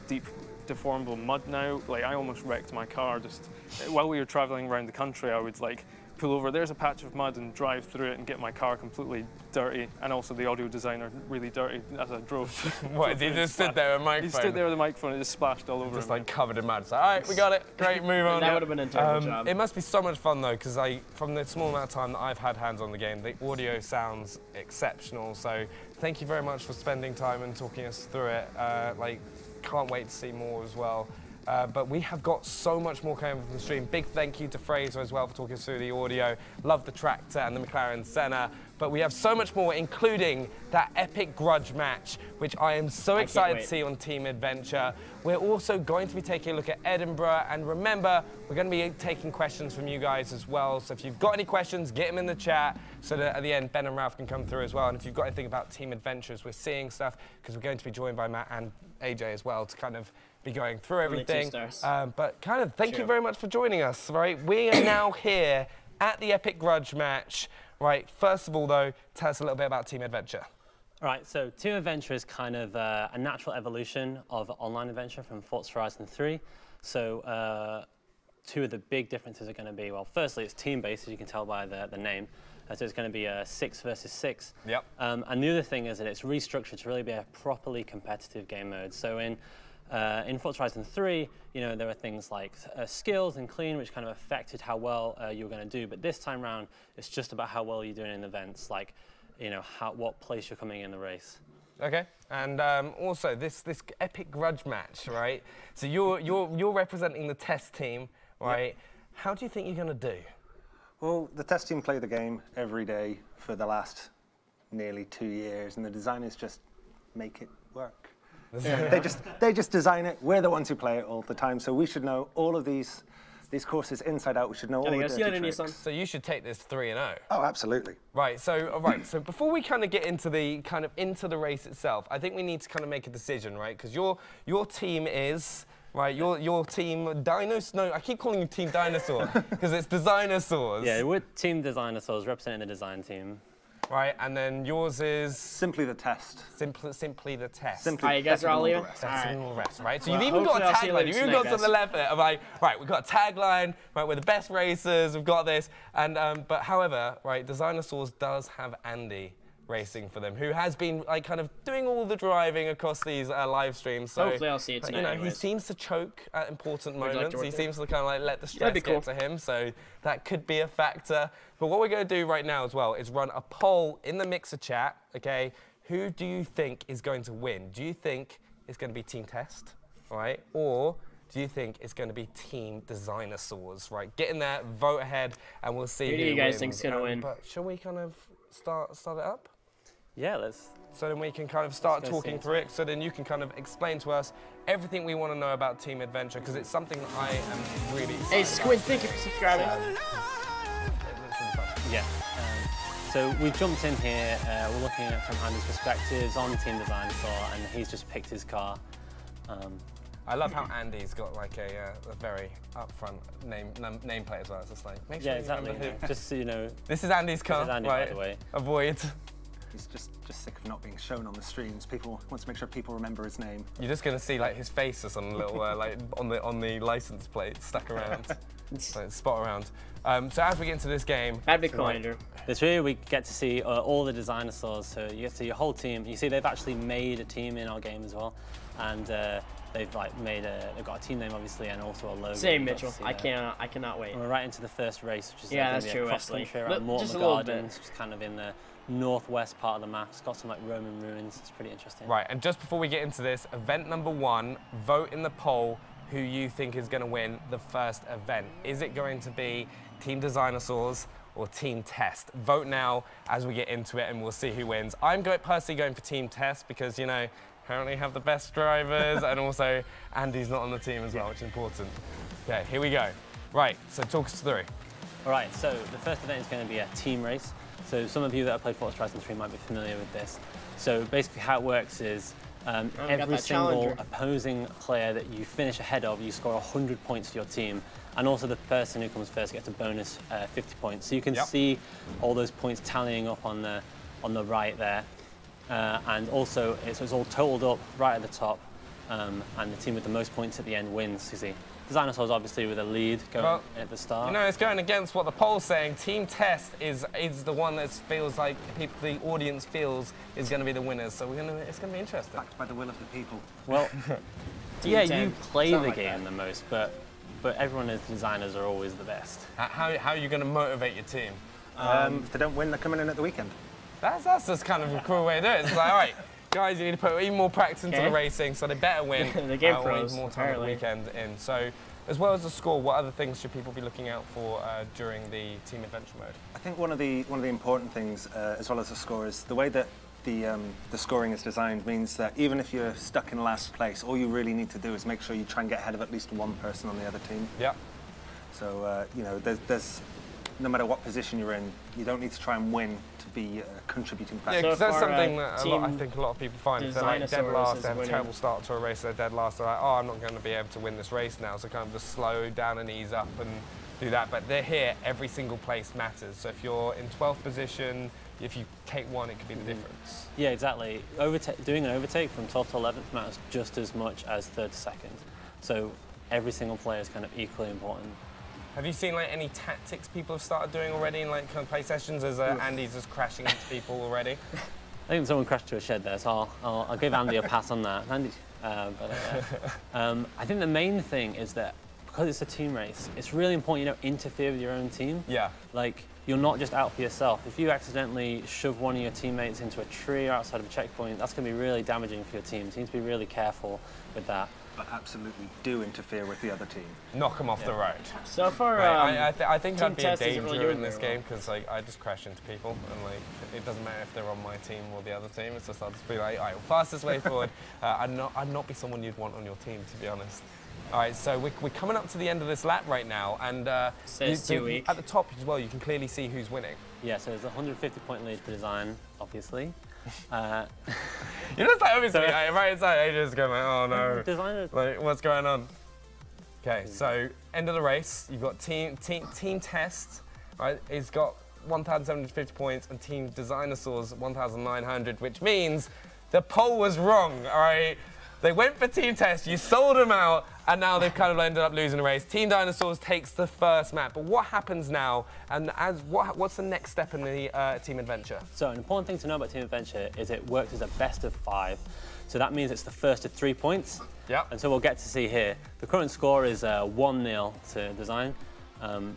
deep deformable mud now. Like, I almost wrecked my car just while we were traveling around the country. I would like pull over, there's a patch of mud, and drive through it and get my car completely dirty, and also the audio designer really dirty as I drove. What, did he just sit there with a microphone? He stood there with a microphone and it just splashed all over just him. Like covered in mud. It's like, all right, we got it, great, move on. That would have been a terrible job. It must be so much fun though, because from the small amount of time that I've had hands on the game, the audio sounds exceptional, so thank you very much for spending time and talking us through it. Like, can't wait to see more as well. But we have got so much more coming from the stream. Big thank you to Fraser as well for talking us through the audio. Love the tractor and the McLaren Senna. But we have so much more, including that epic grudge match, which I am so excited to see on Team Adventure. We're also going to be taking a look at Edinburgh. And remember, we're going to be taking questions from you guys as well. So if you've got any questions, get them in the chat so that at the end, Ben and Ralph can come through as well. And if you've got anything about Team Adventures, we're seeing stuff, because we're going to be joined by Matt and AJ as well to kind of be going through everything. But kind of thank you very much for joining us, right? We are now here at the epic grudge match, right? First of all, though, tell us a little bit about Team Adventure. All right, so Team Adventure is kind of a natural evolution of online adventure from Forza Horizon 3. So two of the big differences are going to be, well, firstly, it's team-based, as you can tell by the name. So it's going to be a 6 versus 6. Yep. And the other thing is that it's restructured to really be a properly competitive game mode. So in Forza Horizon 3, you know, there were things like skills and clean, which kind of affected how well you were going to do. But this time round, it's just about how well you're doing in events, like, you know, what place you're coming in the race. Okay, and also this epic grudge match, right? So you're representing the test team, right? Yep. How do you think you're going to do? Well, the test team play the game every day for the last nearly 2 years, and the designers just make it work. They just design it. We're the ones who play it all the time, so we should know all of these courses inside out. We should know all the dirty tricks. So you should take this 3-0. Oh, absolutely. Right. So before we kind of get into the race itself, I think we need to kind of make a decision, right? Because your team is. Right, your team Dinosaurs. No, I keep calling you Team Dinosaur because it's Designsaurs. Yeah, we're Team Designsaurs representing the design team. Right, and then yours is Simply the Test. Simply the Test. All you guys are all leaving. Right. So you've even got a tagline. You've even got to the left of like, right, we've got a tagline. Right, we're the best racers. We've got this, and but however, right, Designsaurs does have Andy racing for them, who has been like kind of doing all the driving across these live streams. So hopefully I'll see it tonight. You know, anyways. He seems to choke at important moments. Like he seems to kind of like let the stress get to him. So that could be a factor. But what we're going to do right now as well is run a poll in the Mixer chat. Okay, who do you think is going to win? Do you think it's going to be Team Test, right, or do you think it's going to be Team Designsaurs? Right, get in there, vote ahead, and we'll see who do you guys wins. think's going to win? But shall we kind of start it up? Yeah, let's. So then we can kind of start talking through it. So then you can kind of explain to us everything we want to know about Team Adventure, because it's something that I am really excited Hey, Squid, thank you for subscribing. Yeah. So we've jumped in here. We're looking at from Andy's perspectives on Team Designsaur, and he's just picked his car. I love how Andy's got like a very upfront nameplate as well. It's just like, make sure you remember who. Just so you know. This is Andy's car, this is Andy, right? By the way. Avoid. He's just sick of not being shown on the streams. People wants to make sure people remember his name. You're just going to see like his face as on a little like on the license plate stuck around, like, spot around. So as we get into this game, that'd be cool, Andrew. This really we get to see all the Designsaurs. So you get to see your whole team. You see they've actually made a team in our game as well, and they've like they've got a team name obviously and also a logo. Same, Mitchell. I cannot wait. And we're right into the first race, which is that's true. cross country around Mortimer Gardens, which is kind of in the northwest part of the map. It's got some like Roman ruins. It's pretty interesting. Right, and just before we get into this, event number 1, vote in the poll. who you think is going to win the first event. Is it going to be Team Dinosaurs or Team Test? Vote now as we get into it and we'll see who wins. I'm personally going for Team Test because, you know, apparently have the best drivers and also Andy's not on the team as well, which is important. Okay, here we go. Right, so talk us through. All right, so the first event is going to be a team race. So some of you that have played Forza Horizon 3 might be familiar with this. So basically how it works is every single opposing player that you finish ahead of, you score 100 points for your team. And also the person who comes first gets a bonus 50 points. So you can see all those points tallying up on the right there. And also it's all totaled up right at the top. And the team with the most points at the end wins, you see. The Dinosaurs obviously with a lead going at the start. You know, it's going against what the poll's saying. Team Test is the one that feels like the audience feels is going to be the winners. So it's going to be interesting. Backed by the will of the people. Well, yeah, you play the game the most, but everyone as designers are always the best. How are you going to motivate your team? If they don't win, they're coming in at the weekend. That's just kind of a cool way to do it. It's like, all right, guys, you need to put even more practice into the racing, so they better win. The game pros, more time at the weekend in. So, as well as the score, what other things should people be looking out for during the team adventure mode? I think one of the important things, as well as the score, is the way that the scoring is designed means that even if you're stuck in last place, all you really need to do is make sure you try and get ahead of at least one person on the other team. Yeah. So you know, there's no matter what position you're in, you don't need to try and win to be a contributing factor. Yeah, because that's something that I think a lot of people find. If they're like dead last, they have a terrible start to a race, they're dead last, they're like, oh, I'm not going to be able to win this race now, so kind of just slow down and ease up and do that. But they're here, every single place matters. So if you're in 12th position, if you take one, it could be the difference. Yeah, exactly. Doing an overtake from 12th to 11th matters just as much as 3rd to 2nd. So every single player is kind of equally important. Have you seen like any tactics people have started doing already in like kind of play sessions as Andy's just crashing into people already? I think someone crashed to a shed there, so I'll give Andy a pass on that. Andy, I think the main thing is that because it's a team race, it's really important you don't interfere with your own team. Yeah. Like, you're not just out for yourself. If you accidentally shove one of your teammates into a tree or outside of a checkpoint, that's going to be really damaging for your team. So you need to be really careful with that. But absolutely do interfere with the other team. Knock them off the road. So far, I think I'd be a danger really in this game because like I just crash into people and like it doesn't matter if they're on my team or the other team. It's just I'll just be like, all right, fastest way forward. I'd not be someone you'd want on your team, to be honest. All right, so we're coming up to the end of this lap right now, and at the top as well, you can clearly see who's winning. Yeah, so there's a 150-point lead for design, obviously. You're just like, obviously, right inside, AJ's going like, oh no. Designer. Like, what's going on? Okay, so end of the race, you've got Team Test, right? It's got 1,750 points, and Team Dinosaurs 1,900, which means the poll was wrong, all right? They went for Team Test, you sold them out, and now they've kind of ended up losing the race. Team Dinosaurs takes the first map, but what happens now, and what's the next step in the team adventure? So an important thing to know about team adventure is it works as a best of 5. So that means it's the first of 3 points. Yeah. And so we'll get to see here. The current score is 1-0 to design. And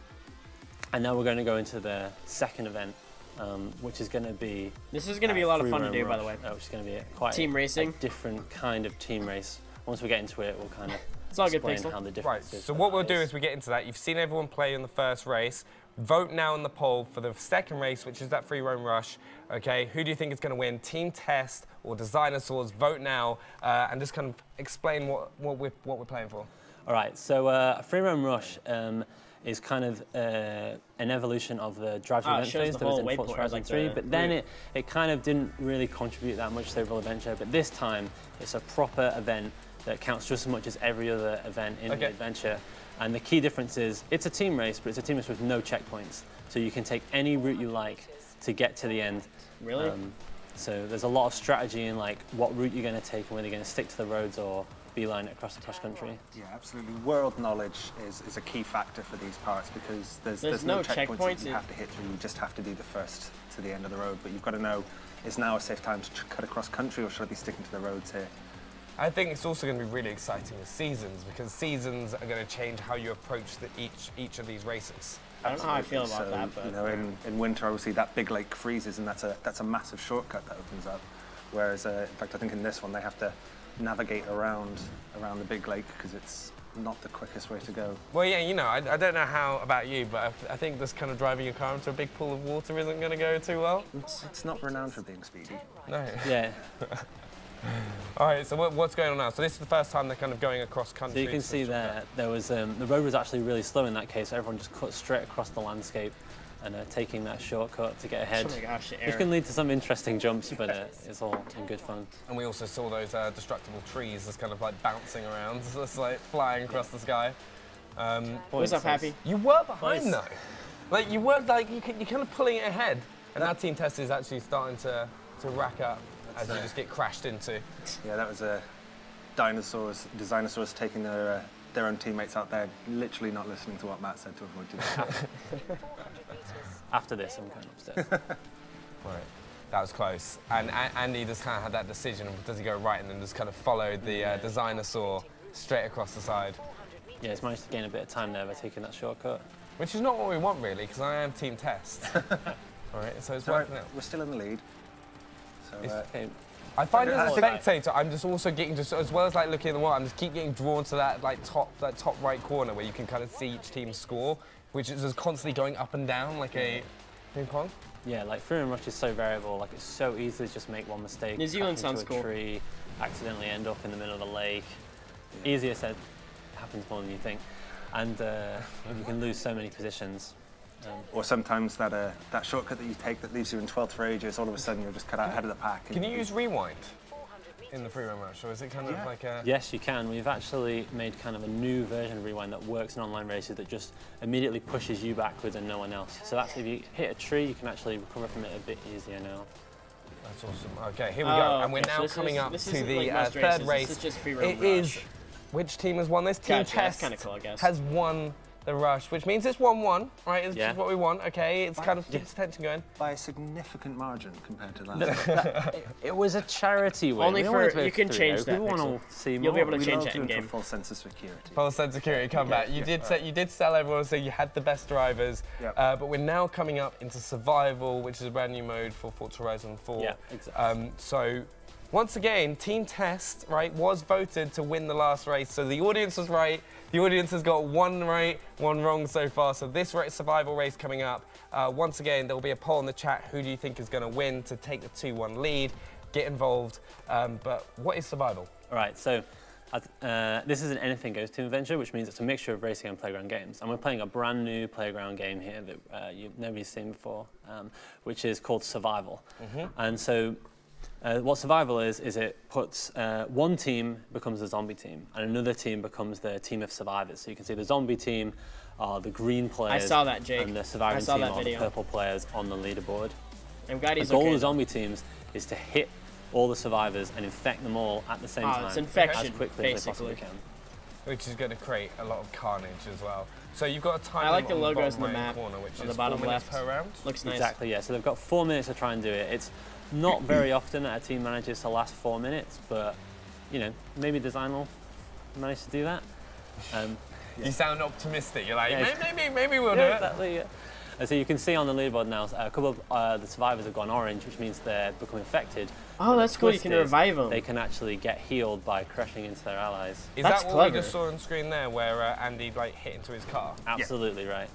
now we're going to go into the second event. Which is going to be... This is going to be a lot of fun to do, by the way. Which is going to be quite team racing. A different kind of team race. Once we get into it, we'll kind of explain how the difference is. So what we'll do is we get into that. You've seen everyone play in the first race. Vote now in the poll for the second race, which is that free roam rush. Okay, who do you think is going to win? Team Test or Dinosaurs? Vote now and just kind of explain what we're playing for. All right, so free roam rush is kind of an evolution of the drive-through event phase that was in Forza Horizon 3, but then it kind of didn't really contribute that much to the overall adventure, but this time it's a proper event that counts just as much as every other event in the adventure. And the key difference is it's a team race, but it's a team race with no checkpoints. So you can take any route you like to get to the end. Really? So there's a lot of strategy in like what route you're going to take and whether you're going to stick to the roads or beeline it across the cross country. Yeah, absolutely. World knowledge is a key factor for these parts because there's no checkpoints that you have to hit through. You just have to do the first to the end of the road. But you've got to know, is now a safe time to cut across country or should I be sticking to the roads here? I think it's also going to be really exciting with seasons because seasons are going to change how you approach each of these races. I don't know how I feel about that, but you know, in winter, obviously that big lake freezes, and that's a massive shortcut that opens up. Whereas, in fact, I think in this one they have to navigate around the big lake because it's not the quickest way to go. Well, yeah, you know, I don't know how about you, but I think this kind of driving your car into a big pool of water isn't going to go too well. It's not renowned for being speedy. No. Yeah. All right, so what's going on now? So this is the first time they're kind of going across country. So you can see there was the road was actually really slow in that case. So everyone just cut straight across the landscape and taking that shortcut to get ahead. Oh my gosh, the air. Which can lead to some interesting jumps, but it's all in good fun. And we also saw those destructible trees just kind of like bouncing around, just like flying across the sky. What's up, Happy? You were behind though. Like you were like you're kind of pulling it ahead, and that team test is actually starting to rack up as you just get crashed into. Yeah, that was dinosaurs taking their own teammates out there, literally not listening to what Matt said to avoid doing. After this, I'm going upstairs. Right, that was close. And Andy just kind of had that decision of does he go right and then just kind of followed the dinosaur straight across the side. Yeah, he's managed to gain a bit of time there by taking that shortcut. Which is not what we want really, because I am team test. All right, so it's working out. We're still in the lead. So, Okay. I find as a spectator, I'm just also getting as well as like looking at the wall, I'm just keep getting drawn to that top right corner where you can kind of see each team's score, which is just constantly going up and down like a ping pong. Yeah, like Free and Rush is so variable. Like it's so easy to just make one mistake. New Zealand sounds cool. Tree, accidentally end up in the middle of the lake. Yeah. Easier said, happens more than you think, and you can lose so many positions. Or sometimes that shortcut that you take that leaves you in 12th for ages, all of a sudden you're just cut out ahead of the pack. Can you use rewind in the free run rush, or is it kind of like a... Yes, you can. We've actually made kind of a new version of rewind that works in online races that just immediately pushes you backwards and no one else. So that's if you hit a tree, you can actually recover from it a bit easier now. That's awesome. Okay, here we go. And we're now coming up to the third race. This is just free run It is... Which team has won this? Team Test Test kind of cool, I guess. has won the rush, which means it's 1-1, right? It's just what we want, okay? It's kind of keeps tension going. By a significant margin compared to last. It was a charity win. Only for, you can change that. We want to see more. You'll be able to change that in game. Full sense of security. Full sense of security, come back. You did sell everyone, so you had the best drivers. Yep. But we're now coming up into survival, which is a brand new mode for Forza Horizon 4. Yeah, exactly. So once again, Team Test, right, was voted to win the last race. So the audience was right. The audience has got one right, one wrong so far. So this survival race coming up, once again, there will be a poll in the chat. Who do you think is going to win to take the 2-1 lead? Get involved. But what is survival? All right, so this is an anything goes to adventure, which means it's a mixture of racing and playground games. And we're playing a brand new playground game here that nobody's seen before, which is called Survival. And so what survival is it puts one team becomes a zombie team and another team becomes the team of survivors. So you can see the zombie team are the green players. I saw that, Jake. And the surviving team are the purple players on the leaderboard. I'm glad he's the goal okay. of zombie teams is to hit all the survivors and infect them all at the same time. It's infection, as quickly as they possibly can. Which is going to create a lot of carnage as well. So you've got a time I like the on logos in the bottom right map corner, which on is the bottom 4 minutes left. per round. Looks nice. Exactly, yeah. So they've got 4 minutes to try and do it. It's not very often that a team manages to last 4 minutes, but you know, maybe design will manage to do that. You sound optimistic. You're like, Yeah. maybe we'll do it. Exactly, yeah. And so you can see on the leaderboard now, a couple of the survivors have gone orange, which means they're becoming infected. Oh, that's cool. You can revive them. They can actually get healed by crashing into their allies. Is That's that what clever. we just saw on screen there, where Andy like hit into his car? Absolutely right.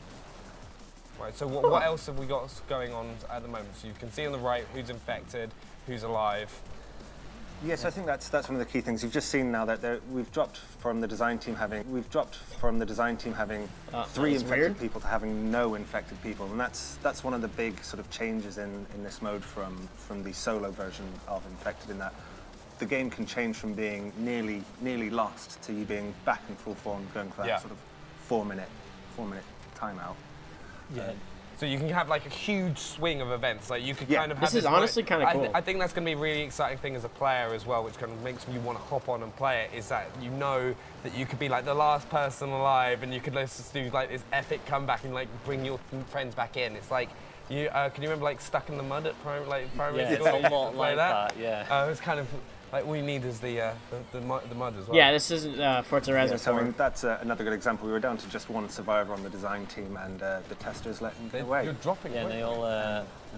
Right. So what else have we got going on at the moment? So you can see on the right who's infected, who's alive. Yes, I think that's one of the key things. You've just seen now that we've dropped from the design team having 3 infected people to having no infected people, and that's one of the big sort of changes in this mode from the solo version of Infected, in that the game can change from being nearly lost to you being back in full form, going for that sort of 4 minute timeout. Yeah. So you can have like a huge swing of events. Like you could kind of have this is honestly kind of cool. I think that's going to be a really exciting thing as a player as well, which kind of makes you want to hop on and play it, is that you know that you could be like the last person alive and you could just do like this epic comeback and like bring your friends back in. It's like, can you remember like Stuck in the Mud at primary school? Yeah, it's a lot like that, yeah. It's kind of like all you need is the mud as well. Yeah, this isn't Forza Horizon 4. So I mean, that's another good example. We were down to just one survivor on the design team, and the testers let him get away. You're dropping. Yeah, and they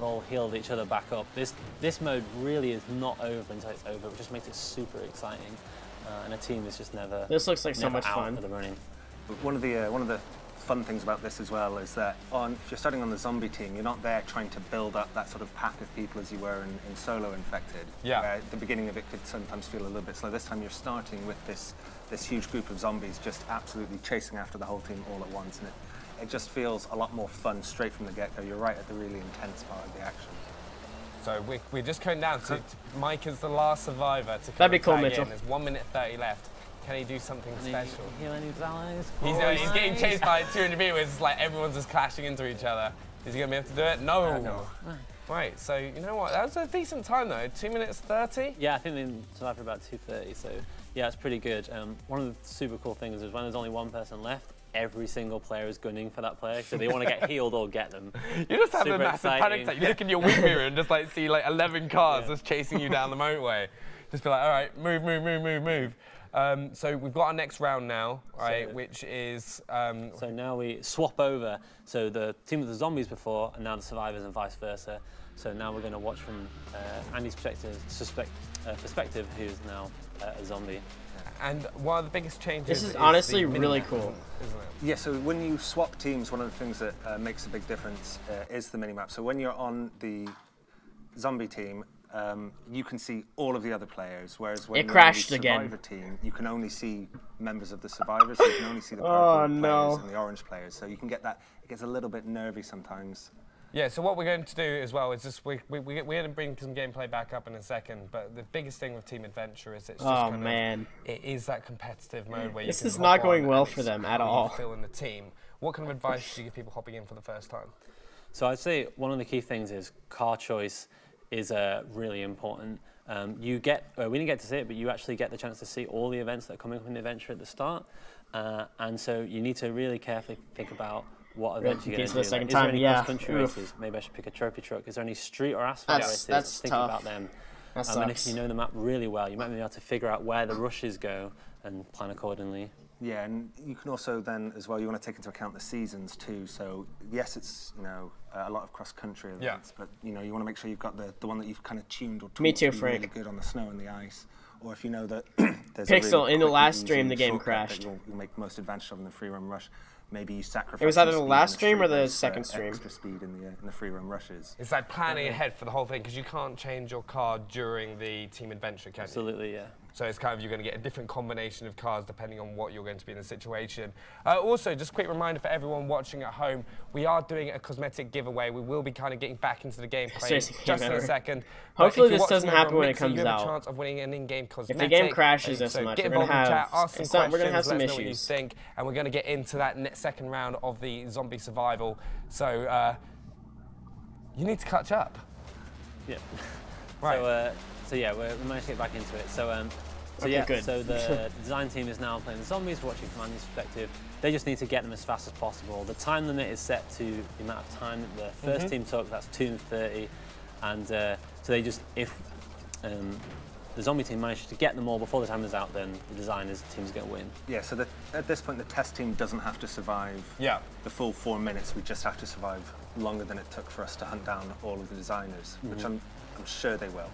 all healed each other back up. This mode really is not over until it's over, which just makes it super exciting. and a team is just never. This looks like so much out fun. for the running. One of the fun things about this as well is that if you're starting on the zombie team, you're not there trying to build up that sort of pack of people as you were in solo infected. Yeah. Where at the beginning of it could sometimes feel a little bit slow. This time you're starting with this huge group of zombies just absolutely chasing after the whole team all at once, and it just feels a lot more fun straight from the get-go. You're right at the really intense part of the action. So we're just coming down to Mike is the last survivor to come. That'd be cool, Mitchell. There's 1 minute 30 left. Can he do something special? Heal any allies? He's getting chased by 200 people. It's like everyone's just clashing into each other. Is he going to be able to do it? No. No. Right, so you know what? That was a decent time though. 2 minutes 30? Yeah, I think they survived for about 2:30, so yeah, it's pretty good. One of the super cool things is when there's only one person left, every single player is gunning for that player, so they want to get healed or get them. You just have a Super massive panic attack. You look in your wing mirror and just like see like 11 cars just chasing you down the motorway. Just be like, all right, move, move, move, move, move. So we've got our next round now, right, which is... So now we swap over. So the team with the zombies before, and now the survivors and vice versa. So now we're going to watch from Andy's perspective, who's now a zombie. And one of the biggest changes This is honestly really cool. Isn't it? Yeah, so when you swap teams, one of the things that makes a big difference is the minimap. So when you're on the zombie team, you can see all of the other players, whereas when you're on the survivor team, you can only see members of the survivors, so you can only see the purple players and the orange players. So you can get that, it gets a little bit nervy sometimes. Yeah, so what we're going to do as well is just we're going to bring some gameplay back up in a second, but the biggest thing with Team Adventure is it's just it is that competitive mode where this is not going well for them at all. Feel in the team. What kind of advice do you give people hopping in for the first time? So I'd say one of the key things is car choice is really important. We didn't get to see it, but you actually get the chance to see all the events that are coming up in the adventure at the start, and so you need to really carefully think about what events you're going to do. Is there any cross-country races? Maybe I should pick a trophy truck. Is there any street or asphalt races? That's think tough. about them. That And if you know the map really well, you might be able to figure out where the rushes go and plan accordingly. Yeah, and you can also then, as well, you want to take into account the seasons too. So yes, it's a lot of cross-country events, but you want to make sure you've got the one that you've kind of tuned or tweaked to be really good on the snow and the ice. Or if you know that there's Pixel, a really in the quick last and stream, easy the game shortcut crashed. that you'll make most advantage of in the free run rush. Maybe you sacrifice. It was either the speed last in stream or street the race second for stream. Extra speed in the free run rushes. It's like planning ahead for the whole thing because you can't change your car during the Team Adventure, can you? Absolutely, yeah. So it's kind of, you're going to get a different combination of cars depending on what you're going to be in the situation. Also, just a quick reminder for everyone watching at home, we are doing a cosmetic giveaway. We will be kind of getting back into the gameplay just in a second. Hopefully this doesn't happen when it comes you have out. a chance of winning an in-game cosmetic. If the game crashes this much, get we're going to have, chat, ask some questions, we're going to have some let us know what you issues. think, and we're going to get into that second round of the zombie survival. So you need to catch up. Yeah. Right. So yeah, we managed to get back into it. So the design team is now playing the zombies, watching from Andy's perspective. They just need to get them as fast as possible. The time limit is set to the amount of time that the first team took, that's 2:30. And so they just, if the zombie team manages to get them all before the time is out, then the designers team's going to win. Yeah, so at this point the test team doesn't have to survive the full 4 minutes. We just have to survive longer than it took for us to hunt down all of the designers, which I'm sure they will.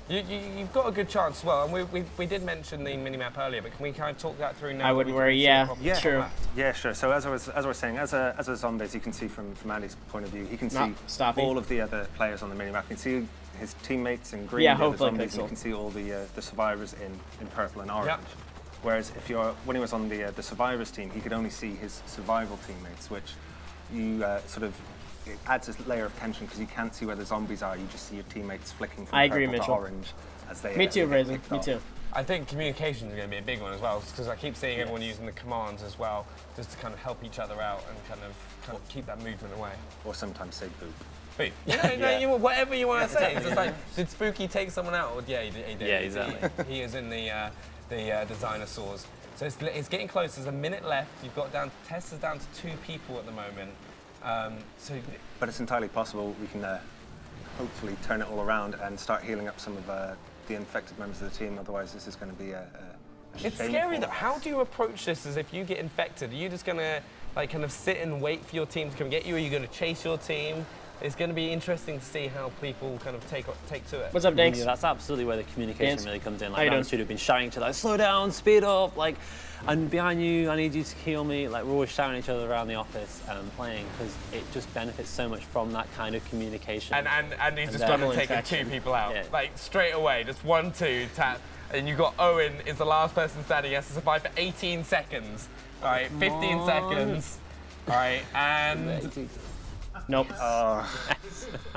You've got a good chance as well, and we did mention the minimap earlier, but can we kind of talk that through now? I wouldn't worry, sure. Yeah, sure. So as I was saying, as a zombie, as you can see from Andy's point of view, he can see all of the other players on the minimap. You can see his teammates in green, the zombies, and you can see all the survivors in purple and orange. Yep. Whereas when he was on the survivors team, he could only see his survival teammates, which you it adds a layer of tension because you can't see where the zombies are. You just see your teammates flicking from purple to orange as they. Me too, Raisin. Me too. I think communication is going to be a big one as well, because I keep seeing everyone using the commands as well, just to kind of help each other out and kind of keep that movement away. Or sometimes say boop. Boop. Whatever you want to say. It's just like, did Spooky take someone out? Or, yeah, he did. Yeah, exactly. He is in the dinosaurs. So it's getting close. There's a minute left. You've got Tess is down to 2 people at the moment. But it's entirely possible we can hopefully turn it all around and start healing up some of the infected members of the team. Otherwise, this is going to be a It's scary though. How do you approach this as if you get infected? Are you just going to kind of sit and wait for your team to come get you? Are you going to chase your team? it's going to be interesting to see how people kind of take to it. What's up, Danks? Yeah, that's absolutely where the communication Dance. really comes in. How you Like, doing? the studio have been shouting to like, slow down, speed up, like, and behind you, I need you to heal me. Like, we're always shouting at each other around the office playing, because it just benefits so much from that kind of communication. And he's just going to take 2 people out, like straight away, just 1, 2, tap. And you got Owen is the last person standing. He has to survive for 18 seconds. All right, 15 seconds. All right, and nope.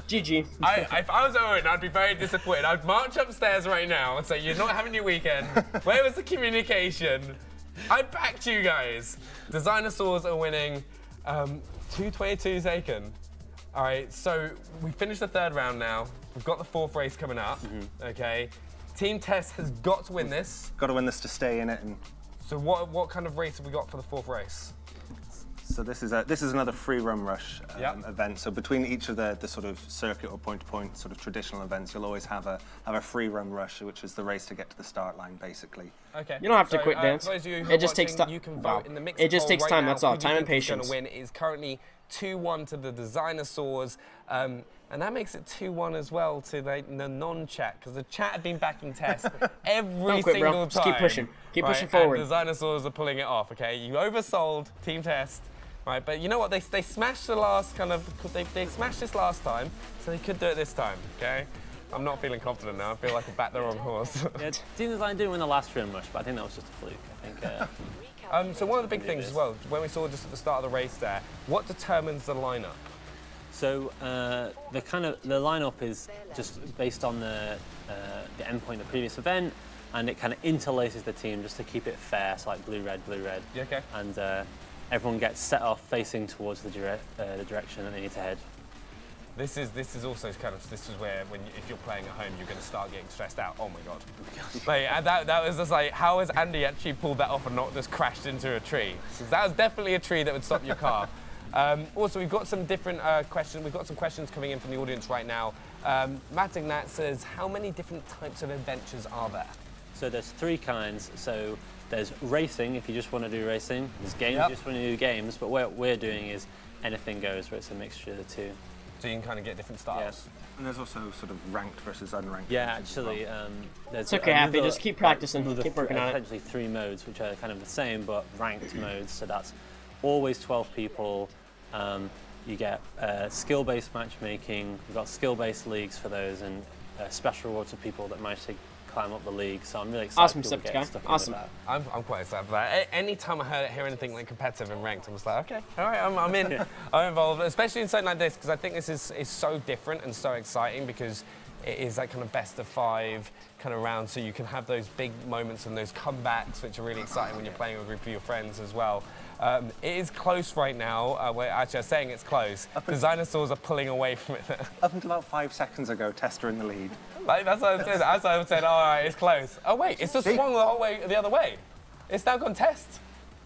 GG. If I was Owen, I'd be very disappointed. I'd march upstairs right now and say, "You're not having your weekend. Where was the communication? I backed you guys." The dinosaurs are winning. 2:22 taken. All right, so we finished the 3rd round now. We've got the 4th race coming up. Okay. Team Test has got to win this. Got to win this to stay in it. And so what kind of race have we got for the 4th race? so this is another free run rush event. So between each of the sort of circuit or point-to-point sort of traditional events, you'll always have a free run rush, which is the race to get to the start line, basically. Okay. You don't have to quit, Dance. It just takes time. You can vote in the mix. It just takes time. Now, that's all. Time and patience. Going to win is currently 2-1 to the Dinosaurs. And that makes it 2-1 as well to the non-chat, because the chat have been backing Test every single time. Just keep pushing. Keep pushing forward. And the Dinosaurs are pulling it off, okay? You oversold Team Test, right? But you know what? They smashed the last kind of... They smashed this last time, so they could do it this time, okay? I'm not feeling confident now. I feel like I backed the wrong horse. Yeah, Team Design did win the last run rush, but I think that was just a fluke. I think. So one of the big things as well, when we saw just at the start of the race there, what determines the lineup? So the lineup is just based on the endpoint of the previous event, and it kind of interlaces the team just to keep it fair. So like blue, red, Yeah, okay. and everyone gets set off facing towards the direction that they need to head. This is also kind of where if you're playing at home, you're going to start getting stressed out. Oh my god! Like that was just like, how has Andy actually pulled that off and not just crashed into a tree? Because that was definitely a tree that would stop your car. Also, we've got some different questions. We've got some questions coming in from the audience right now. Matt Ignat says, how many different types of adventures are there? So there's 3 kinds. So there's racing, if you just want to do racing. There's games, if you just want to do games. But what we're doing is anything goes, where it's a mixture of the 2. So you can kind of get different styles. And there's also sort of ranked versus unranked. Yeah, actually, there's it's okay, Happy. Just keep practicing. Keep working on it. Essentially 3 modes, which are kind of the same, but ranked modes. So that's always 12 people. You get skill-based matchmaking. We've got skill-based leagues for those, and special rewards for people that manage to climb up the league. So I'm really excited. Awesome, awesome. I'm quite excited for that. Anytime I hear anything like competitive and ranked, I'm just like, okay, all right, I'm in. I'm involved, especially in something like this, because I think this is so different and so exciting, because it is that kind of best of 5 kind of round, so you can have those big moments and those comebacks, which are really exciting when you're playing with a group of your friends as well. It is close right now. Actually, I'm saying it's close. The Dinosaurs are pulling away from it. Up until about 5 seconds ago, Tester in the lead. Like, that's what I said. As I said, all right, it's close. Oh wait, it's just swung the whole way the other way. It's now gone Test.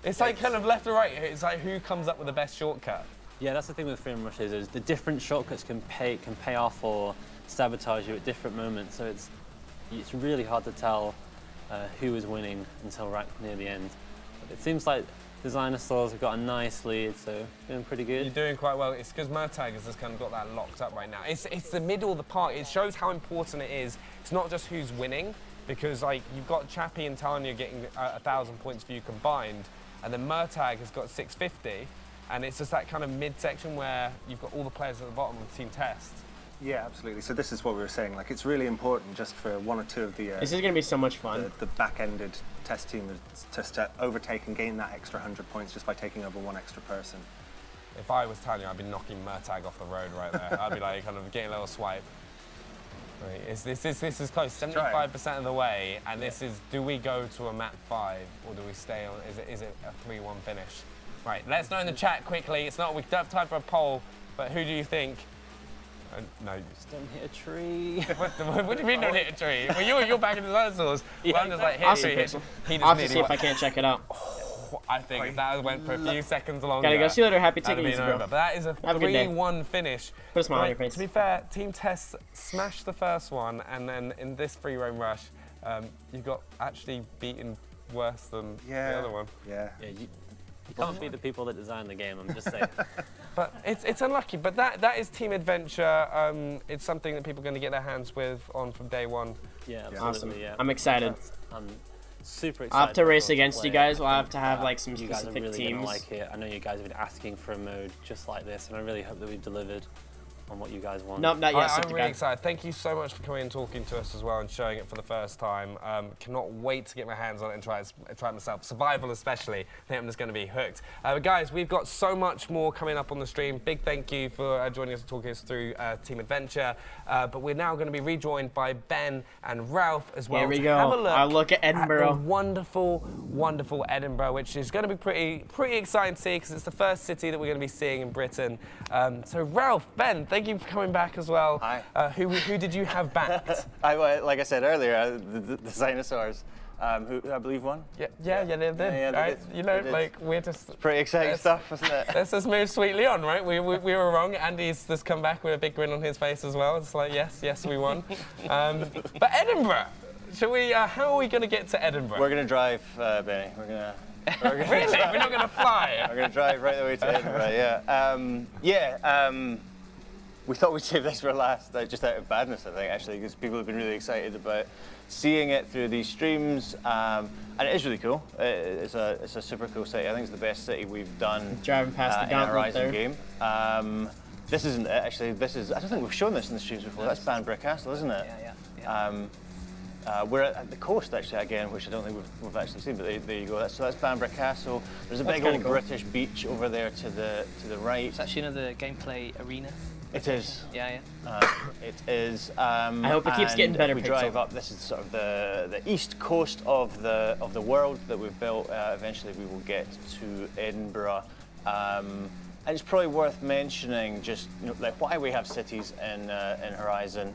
It's like kind of left or right. It's like who comes up with the best shortcut. Yeah, that's the thing with free run rushes, is the different shortcuts can pay off or sabotage you at different moments. So it's really hard to tell who is winning until right near the end. But it seems like the Dinosaurs have got a nice lead, so doing pretty good. You're doing quite well. It's because Gamertag has just kind of got that locked up right now. It's the middle of the park. It shows how important it is. It's not just who's winning, because like you've got Chappie and Tanya getting 1,000 points for you combined, and then Gamertag has got 650, and it's just that kind of mid-section where you've got all the players at the bottom of Team Test. Yeah, absolutely. So this is what we were saying. Like, it's really important just for 1 or 2 of the. This is going to be so much fun. The back-ended Test team is to overtake and gain that extra 100 points just by taking over 1 extra person. If I was Tanya, I'd be knocking Gamertag off the road right there. I'd be like kind of getting a little swipe. Right, this is close, 75% of the way, and this is, do we go to a map 5 or do we stay on? Is it a 3-1 finish? Right, let us know in the chat quickly. It's not, we don't have time for a poll, but who do you think? No. Just don't hit a tree. What do you mean don't hit a tree? Well, you're back in the Dinosaurs. Yeah, well, I'm just like, hit awesome, a tree. I'll have to see if I can't check it out. I think if that went for a few seconds longer. Gotta go. See you later. Happy taking it, bro. But that is a 3-1 finish. Put a smile on your face. To be fair, Team Test smashed the first one, and then in this free roam rush, you got actually beaten worse than the other one. Yeah. You can't beat the people that designed the game, I'm just saying. But it's unlucky. But that is Team Adventure. It's something that people are going to get their hands on from day one. Yeah, absolutely. Awesome. Yeah. I'm excited. I'm super excited. I'll have to race against play you guys. it. We'll have to have like some you guys are specific really teams. Gonna like it. I know you guys have been asking for a mode just like this, and I really hope that we've delivered on what you guys want. Nope, not yet. I'm really excited. Thank you so much for coming and talking to us as well and showing it for the first time. Cannot wait to get my hands on it and try it myself. Survival especially. I think I'm just going to be hooked. Guys, we've got so much more coming up on the stream. Big thank you for joining us and talking us through Team Adventure. But we're now going to be rejoined by Ben and Ralph as well. Here we go. Have a look I'll look at Edinburgh. the wonderful, wonderful Edinburgh, which is going to be pretty exciting to see because it's the first city that we're going to be seeing in Britain. So Ralph, Ben, thank you for coming back as well. Hi. Who did you have backed? Like I said earlier, the dinosaurs, who I believe won. Yeah, they did. Yeah, they right? did. You know, They did. like we're just. It's pretty exciting stuff, isn't it? Let's just move sweetly on, right? We were wrong. Andy's just come back with a big grin on his face as well. It's like yes, we won. But Edinburgh, shall we? How are we going to get to Edinburgh? We're gonna drive, Benny. We're gonna Really? We're not going to fly? We're gonna drive right the way to Edinburgh. Yeah. We thought we'd save this for last, just out of badness, I think, actually, because people have been really excited about seeing it through these streams, and it is really cool. It's a super cool city. I think it's the best city we've done Driving past the in a gauntlet Horizon there. game. This isn't it, actually. This is. I don't think we've shown this in the streams before. That's Banbury Castle, isn't it? Yeah. We're at the coast, actually, again, which I don't think we've actually seen, but there you go. So that's Banbury Castle. There's a big old cool. British beach over there to the right. It's actually another gameplay arena. It is. Yeah. It is. I hope it keeps getting better. If we drive up, this is sort of the east coast of the world that we've built. Eventually, we will get to Edinburgh. And it's probably worth mentioning just like why we have cities in Horizon.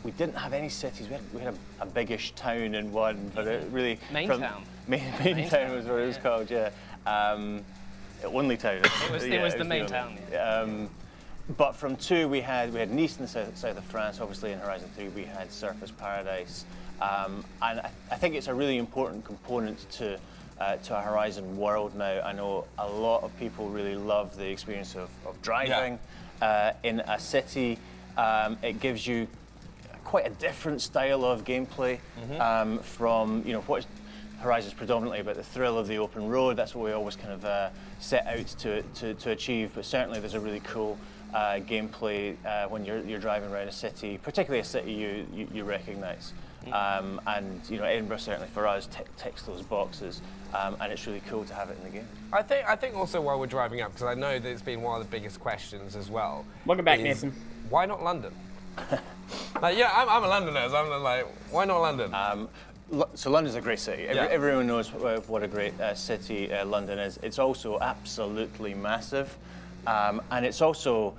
We didn't have any cities. We had a biggish town in one, but it really Main town. Main town was what it was called. Yeah. Only town. It was the main town. Yeah. But from 2 we had Nice in the south of France. Obviously in Horizon 3 we had Surface Paradise, and I think it's a really important component to a Horizon world now. I know a lot of people really love the experience of driving in a city. It gives you quite a different style of gameplay from what Horizon's predominantly about the thrill of the open road. That's what we always kind of set out to achieve. But certainly there's a really cool gameplay when you're driving around a city, particularly a city you recognise. And Edinburgh certainly for us ticks those boxes, and it's really cool to have it in the game. I think also while we're driving up, because I know that it's been one of the biggest questions as well. Welcome back, Nathan. Why not London? I'm a Londoner, so I'm like, why not London? So London's a great city. Everyone knows what a great city London is. It's also absolutely massive, and it's also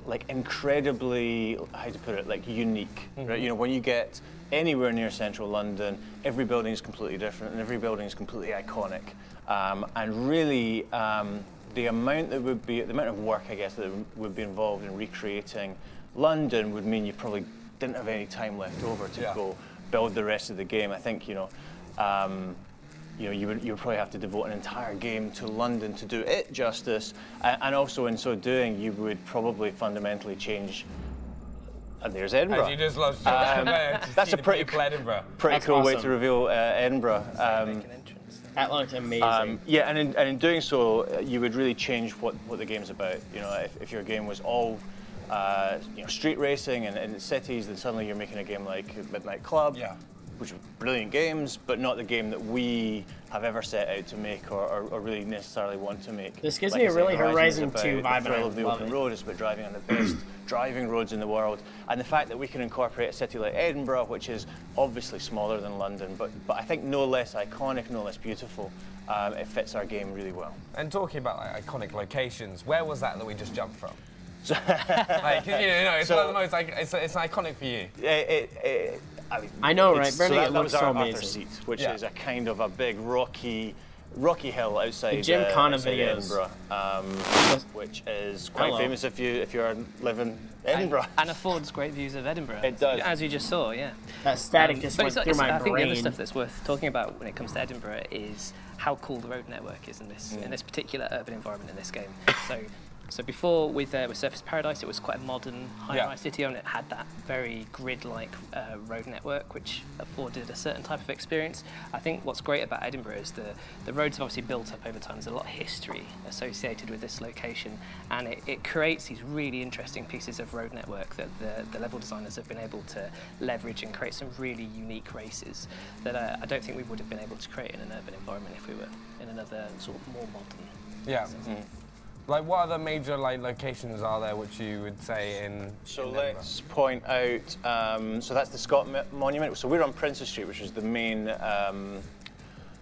like incredibly, how to put it, like unique. Right? When you get anywhere near central London, every building is completely different, and every building is completely iconic. And really, the amount of work, I guess, that would be involved in recreating London would mean you probably didn't have any time left over to go build the rest of the game. I think you would probably have to devote an entire game to London to do it justice, and also in so doing, you would probably fundamentally change. And there's Edinburgh. As you just lost that's a pretty cool way to reveal Edinburgh. That looked amazing. Yeah, and in doing so, you would really change what the game's about. If your game was all street racing and cities, then suddenly you're making a game like Midnight Club, which are brilliant games, but not the game that we have ever set out to make or really necessarily want to make. This gives me a really Horizon 2 vibe. The thrill of the open road is about driving on the best driving roads in the world, and the fact that we can incorporate a city like Edinburgh, which is obviously smaller than London, but I think no less iconic, no less beautiful. It fits our game really well. And talking about iconic locations, where was that we just jumped from? It's one of the most it's iconic for you. I know, right? Bernie, that it looks was so our amazing. Arthur Seat, which is a kind of a big rocky hill outside the Gymkhana videos, Edinburgh, which is quite famous if you live in Edinburgh. And affords great views of Edinburgh. It does, as you just saw. Yeah. That static just went through my brain. I think the other stuff that's worth talking about when it comes to Edinburgh is how cool the road network is in this particular urban environment in this game. So So before with Surface Paradise, it was quite a modern high-rise city, and it had that very grid-like road network, which afforded a certain type of experience. I think what's great about Edinburgh is the roads have obviously built up over time. There's a lot of history associated with this location, and it creates these really interesting pieces of road network that the level designers have been able to leverage and create some really unique races that I don't think we would have been able to create in an urban environment if we were in another sort of more modern. Yeah. Like, what other major locations are there which you would say in? So let's point out. So that's the Scott Monument. So we're on Princess Street, which is the main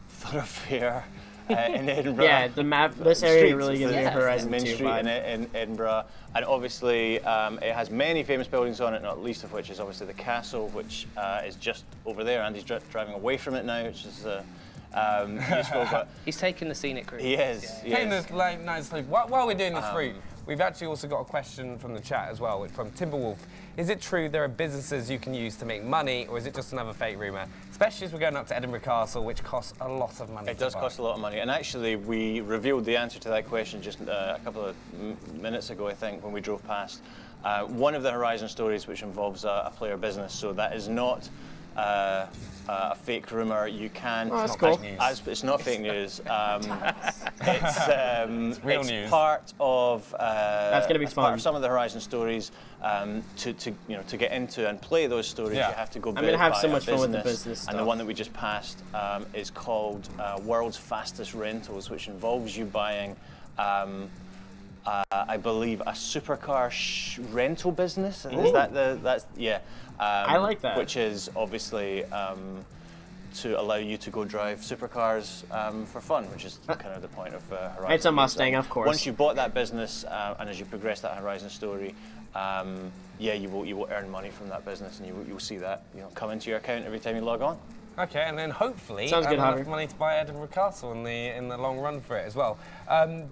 thoroughfare in Edinburgh. Yeah, the map. This area really gives me a Horizon 2 Main Street in Edinburgh, and obviously it has many famous buildings on it, not least of which is obviously the castle, which is just over there. Andy's driving away from it now, which is. Useful, but he's taken the scenic route. He is. Taking this nice loop. While we're doing this route, we've actually also got a question from the chat as well, from Timberwolf. Is it true there are businesses you can use to make money, or is it just another fake rumour? Especially as we're going up to Edinburgh Castle, which costs a lot of money. It does cost a lot of money, and actually we revealed the answer to that question just a couple of minutes ago, I think, when we drove past. One of the Horizon stories which involves a player business, so that is not a fake rumour. You can. Oh, that's cool. It's not fake news. It's real news. Part of. That's going to be fun. Part of some of the Horizon stories. To get into and play those stories, you have to go. I'm going to have so much fun with the business stuff. And the one that we just passed is called World's Fastest Rentals, which involves you buying. I believe a supercar rental business. Is that that's I like that. Which is obviously to allow you to go drive supercars for fun, which is kind of the point of Horizon. It's a Mustang, of course. Once you bought that business and as you progress that Horizon story, you will earn money from that business, and you will see that come into your account every time you log on. Okay, and then hopefully enough money to buy Edinburgh Castle in the long run for it as well.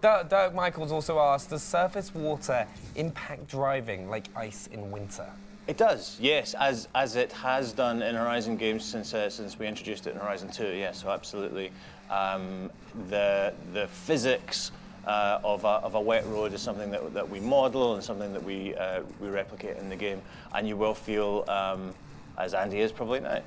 Dirk Michaels also asked, does surface water impact driving like ice in winter? It does, yes, as it has done in Horizon games since we introduced it in Horizon 2. Yes, so absolutely. The physics of a wet road is something that we model and something that we replicate in the game, and you will feel. As Andy is probably now,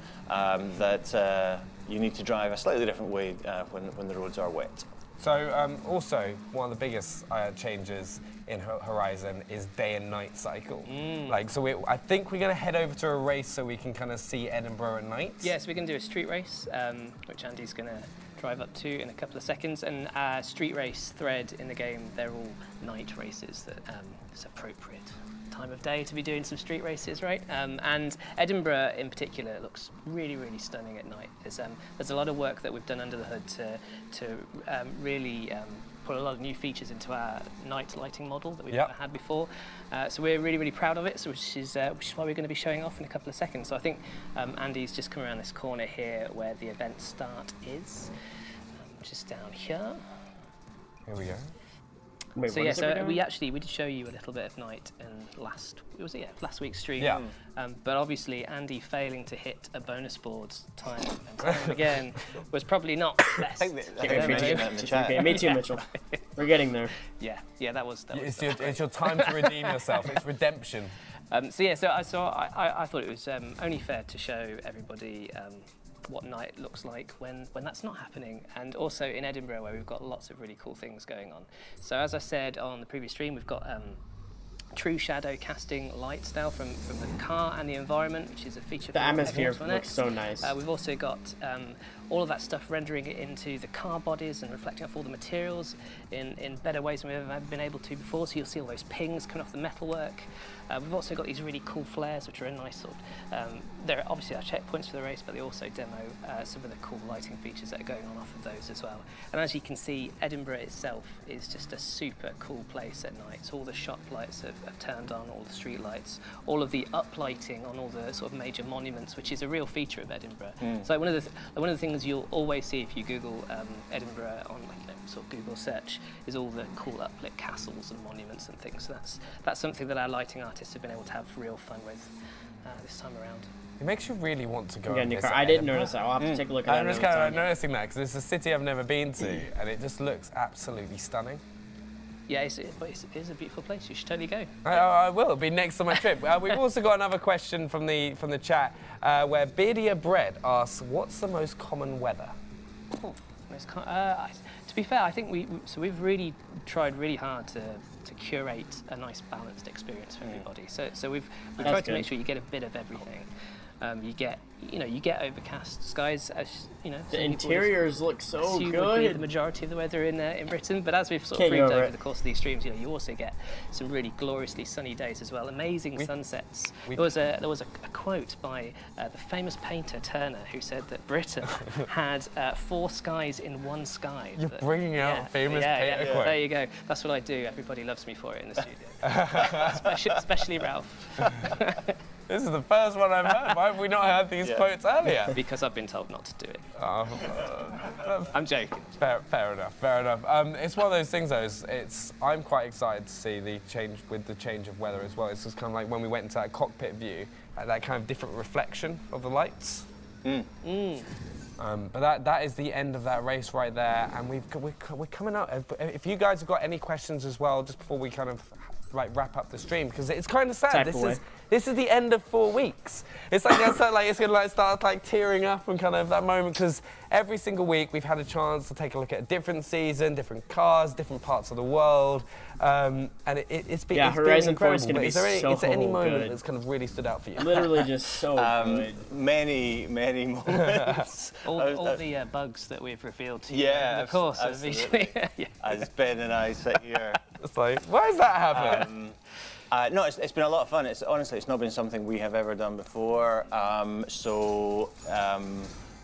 that you need to drive a slightly different way when the roads are wet. So also, one of the biggest changes in Horizon is day and night cycle. I think we're going to head over to a race so we can kind of see Edinburgh at night. Yes, we're going to do a street race, which Andy's going to drive up to in a couple of seconds. And street race thread in the game, they're all night races that is appropriate time of day to be doing some street races, right? And Edinburgh in particular looks really, really stunning at night. There's a lot of work that we've done under the hood to really put a lot of new features into our night lighting model that we've never had before. So we're really, really proud of it, which is why we're going to be showing off in a couple of seconds. So I think Andy's just come around this corner here where the event start is, which is down here. Here we go. Wait, so yeah, we did show you a little bit of night in last week's stream. Yeah. But obviously Andy failing to hit a bonus board time and time again was probably not the best. Me too, Mitchell. We're getting there. Yeah, that was. It's your time to redeem yourself. It's redemption. So I thought it was only fair to show everybody what night looks like when that's not happening, and also in Edinburgh where we've got lots of really cool things going on. So as I said on the previous stream, we've got true shadow casting lights now from the car and the environment, which is a feature. The atmosphere looks so nice. We've also got all of that stuff rendering it into the car bodies and reflecting off all the materials in better ways than we've ever been able to before. So you'll see all those pings coming off the metalwork. We've also got these really cool flares, which are a nice sort of, they're obviously our checkpoints for the race, but they also demo some of the cool lighting features that are going on off of those as well. And as you can see, Edinburgh itself is just a super cool place at night. So all the shop lights have turned on, all the street lights, all of the uplighting on all the sort of major monuments, which is a real feature of Edinburgh. So one of the things you'll always see if you Google Edinburgh on sort of Google search is all the cool uplit castles and monuments and things. So that's something that our lighting artists have been able to have real fun with this time around. It makes you really want to go. I didn't notice that. I'll have to take a look at that. I'm just kind of noticing that because it's a city I've never been to, and it just looks absolutely stunning. yeah, it's a beautiful place. You should totally go. I will. It'll be next on my trip. We've also got another question from the chat where Beardia Bread asks, "What's the most common weather?" Oh, to be fair, I think we've really tried really hard to curate a nice balanced experience for everybody. So we've tried to make sure you get a bit of everything. You get overcast skies, as you know. The interiors look so good. Would be the majority of the weather in Britain, but as we've sort of proved over the course of these streams, you also get some really gloriously sunny days as well. Amazing sunsets. There was a quote by the famous painter Turner who said that Britain had 4 skies in one sky. You're bringing out famous painter quote. There you go. That's what I do. Everybody loves me for it in the studio, especially Ralph. This is the first one I've heard. Why have we not heard these quotes earlier? Because I've been told not to do it. I'm joking. Fair enough. It's one of those things, though. I'm quite excited to see the change of weather as well. It's just kind of like when we went into that cockpit view, that kind of different reflection of the lights. But that is the end of that race right there, and we're coming up. If you guys have got any questions as well, just before we kind of wrap up the stream, because it's kind of sad. This is the end of 4 weeks. It's like it's gonna start tearing up and kind of that moment, because every single week we've had a chance to take a look at a different season, different cars, different parts of the world, and it's been Horizon 4 is incredible. gonna be Is there any moment that's kind of really stood out for you? Literally just so good. Many moments. all the bugs that we've revealed to you over the course of the As Ben and I sit here. It's like, why is that happening? No, it's been a lot of fun. Honestly, it's not been something we have ever done before.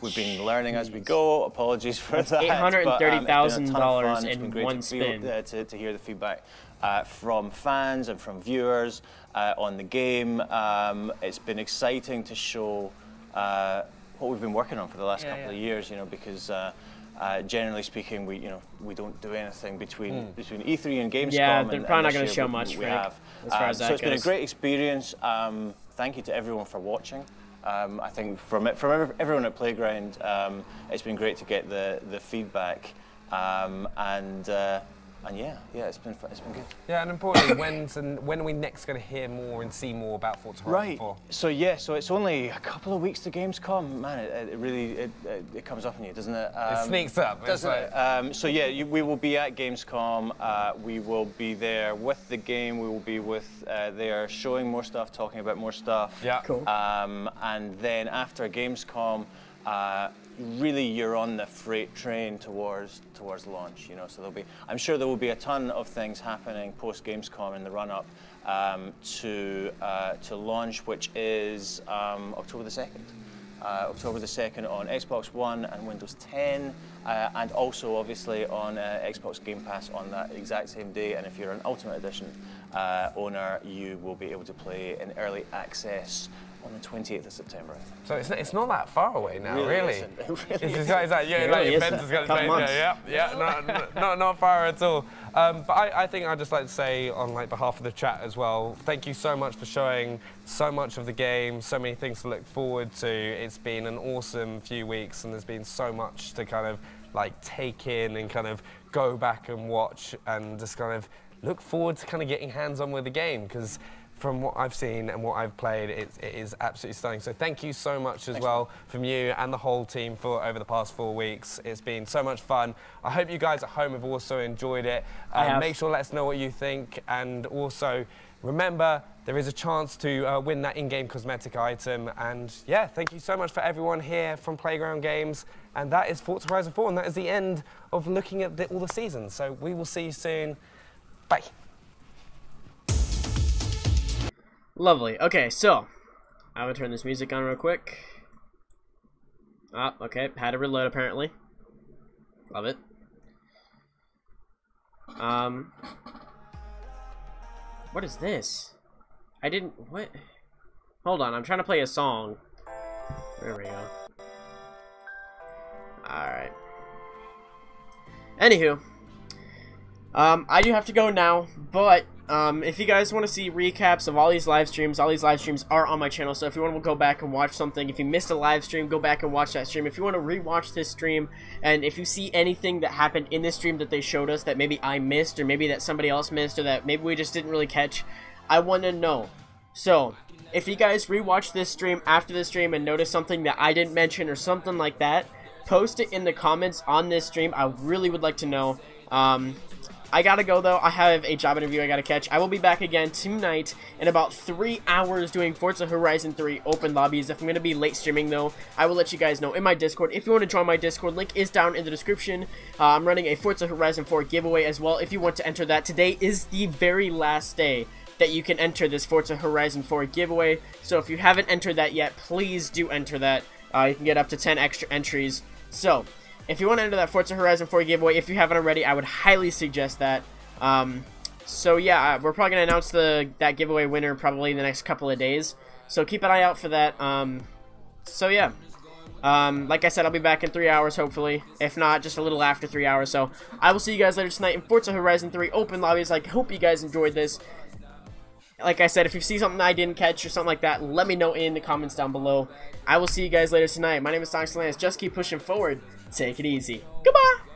We've been learning as we go. Apologies for that. $830,000 in one spin. To hear the feedback from fans and from viewers on the game. It's been exciting to show what we've been working on for the last couple of years. Because. Generally speaking, we don't do anything between E3 and Gamescom. Yeah, they're probably not going to show much. We have. As far as that so it's goes. been a great experience. Thank you to everyone for watching. I think from everyone at Playground, it's been great to get the feedback. And yeah, it's been good. Yeah, and importantly, when are we next going to hear more and see more about Forza Horizon 4? So it's only a couple of weeks to Gamescom. Man, it really comes up on you, doesn't it? It sneaks up, doesn't it? We will be at Gamescom. We will be there with the game. We will be there showing more stuff, talking about more stuff. Yeah. Cool. And then after Gamescom. Really, you're on the freight train towards launch. So I'm sure there will be a ton of things happening post Gamescom in the run-up to launch, which is October the 2nd. October the 2nd on Xbox One and Windows 10, and also obviously on Xbox Game Pass on that exact same day. And if you're an Ultimate Edition owner, you will be able to play in early access on the 28th of September. So it's not that far away now, really. It really It's like, Ben's going to say, not far at all. But I think I'd just like to say, on behalf of the chat as well, thank you so much for showing so much of the game, so many things to look forward to. It's been an awesome few weeks, and there's been so much to kind of take in and kind of go back and watch, and just kind of look forward to kind of getting hands-on with the game, because from what I've seen and what I've played, it is absolutely stunning. So thank you so much as well from you and the whole team for over the past 4 weeks. It's been so much fun. I hope you guys at home have also enjoyed it. Make sure to let us know what you think, and also remember there is a chance to win that in-game cosmetic item. And yeah, thank you so much for everyone here from Playground Games. And that is Forza Horizon 4, and that is the end of looking at all the seasons. So we will see you soon. Bye. Lovely. Okay, so I'm gonna turn this music on real quick. Okay, had to reload apparently. Love it. What is this? What? Hold on, I'm trying to play a song. There we go. Alright. Anywho. I do have to go now, but if you guys want to see recaps of all these live streams are on my channel. So if you want to go back and watch something, if you missed a live stream, go back and watch that stream. If you want to rewatch this stream, and if you see anything that happened in this stream that they showed us that maybe I missed, or maybe that somebody else missed, or that maybe we just didn't really catch, I want to know. So if you guys rewatch this stream after the stream and notice something that I didn't mention or something like that, post it in the comments on this stream. I really would like to know. I gotta go though. I have a job interview I gotta catch. I will be back again tonight in about 3 hours doing Forza Horizon 3 open lobbies. If I'm gonna be late streaming though, I will let you guys know in my Discord. If you want to join my Discord, link is down in the description. I'm running a Forza Horizon 4 giveaway as well. If you want to enter that, today is the very last day that you can enter this Forza Horizon 4 giveaway. So if you haven't entered that yet, please do enter that. You can get up to 10 extra entries. So if you want to enter that Forza Horizon 4 giveaway, if you haven't already, I would highly suggest that. So yeah, we're probably going to announce that giveaway winner probably in the next couple of days. So keep an eye out for that. So yeah, like I said, I'll be back in 3 hours hopefully. If not, just a little after 3 hours. So I will see you guys later tonight in Forza Horizon 3 open lobbies. I hope you guys enjoyed this. Like I said, if you see something I didn't catch or something like that, let me know in the comments down below. I will see you guys later tonight. My name is StonixGaming. Just keep pushing forward. Take it easy. Goodbye!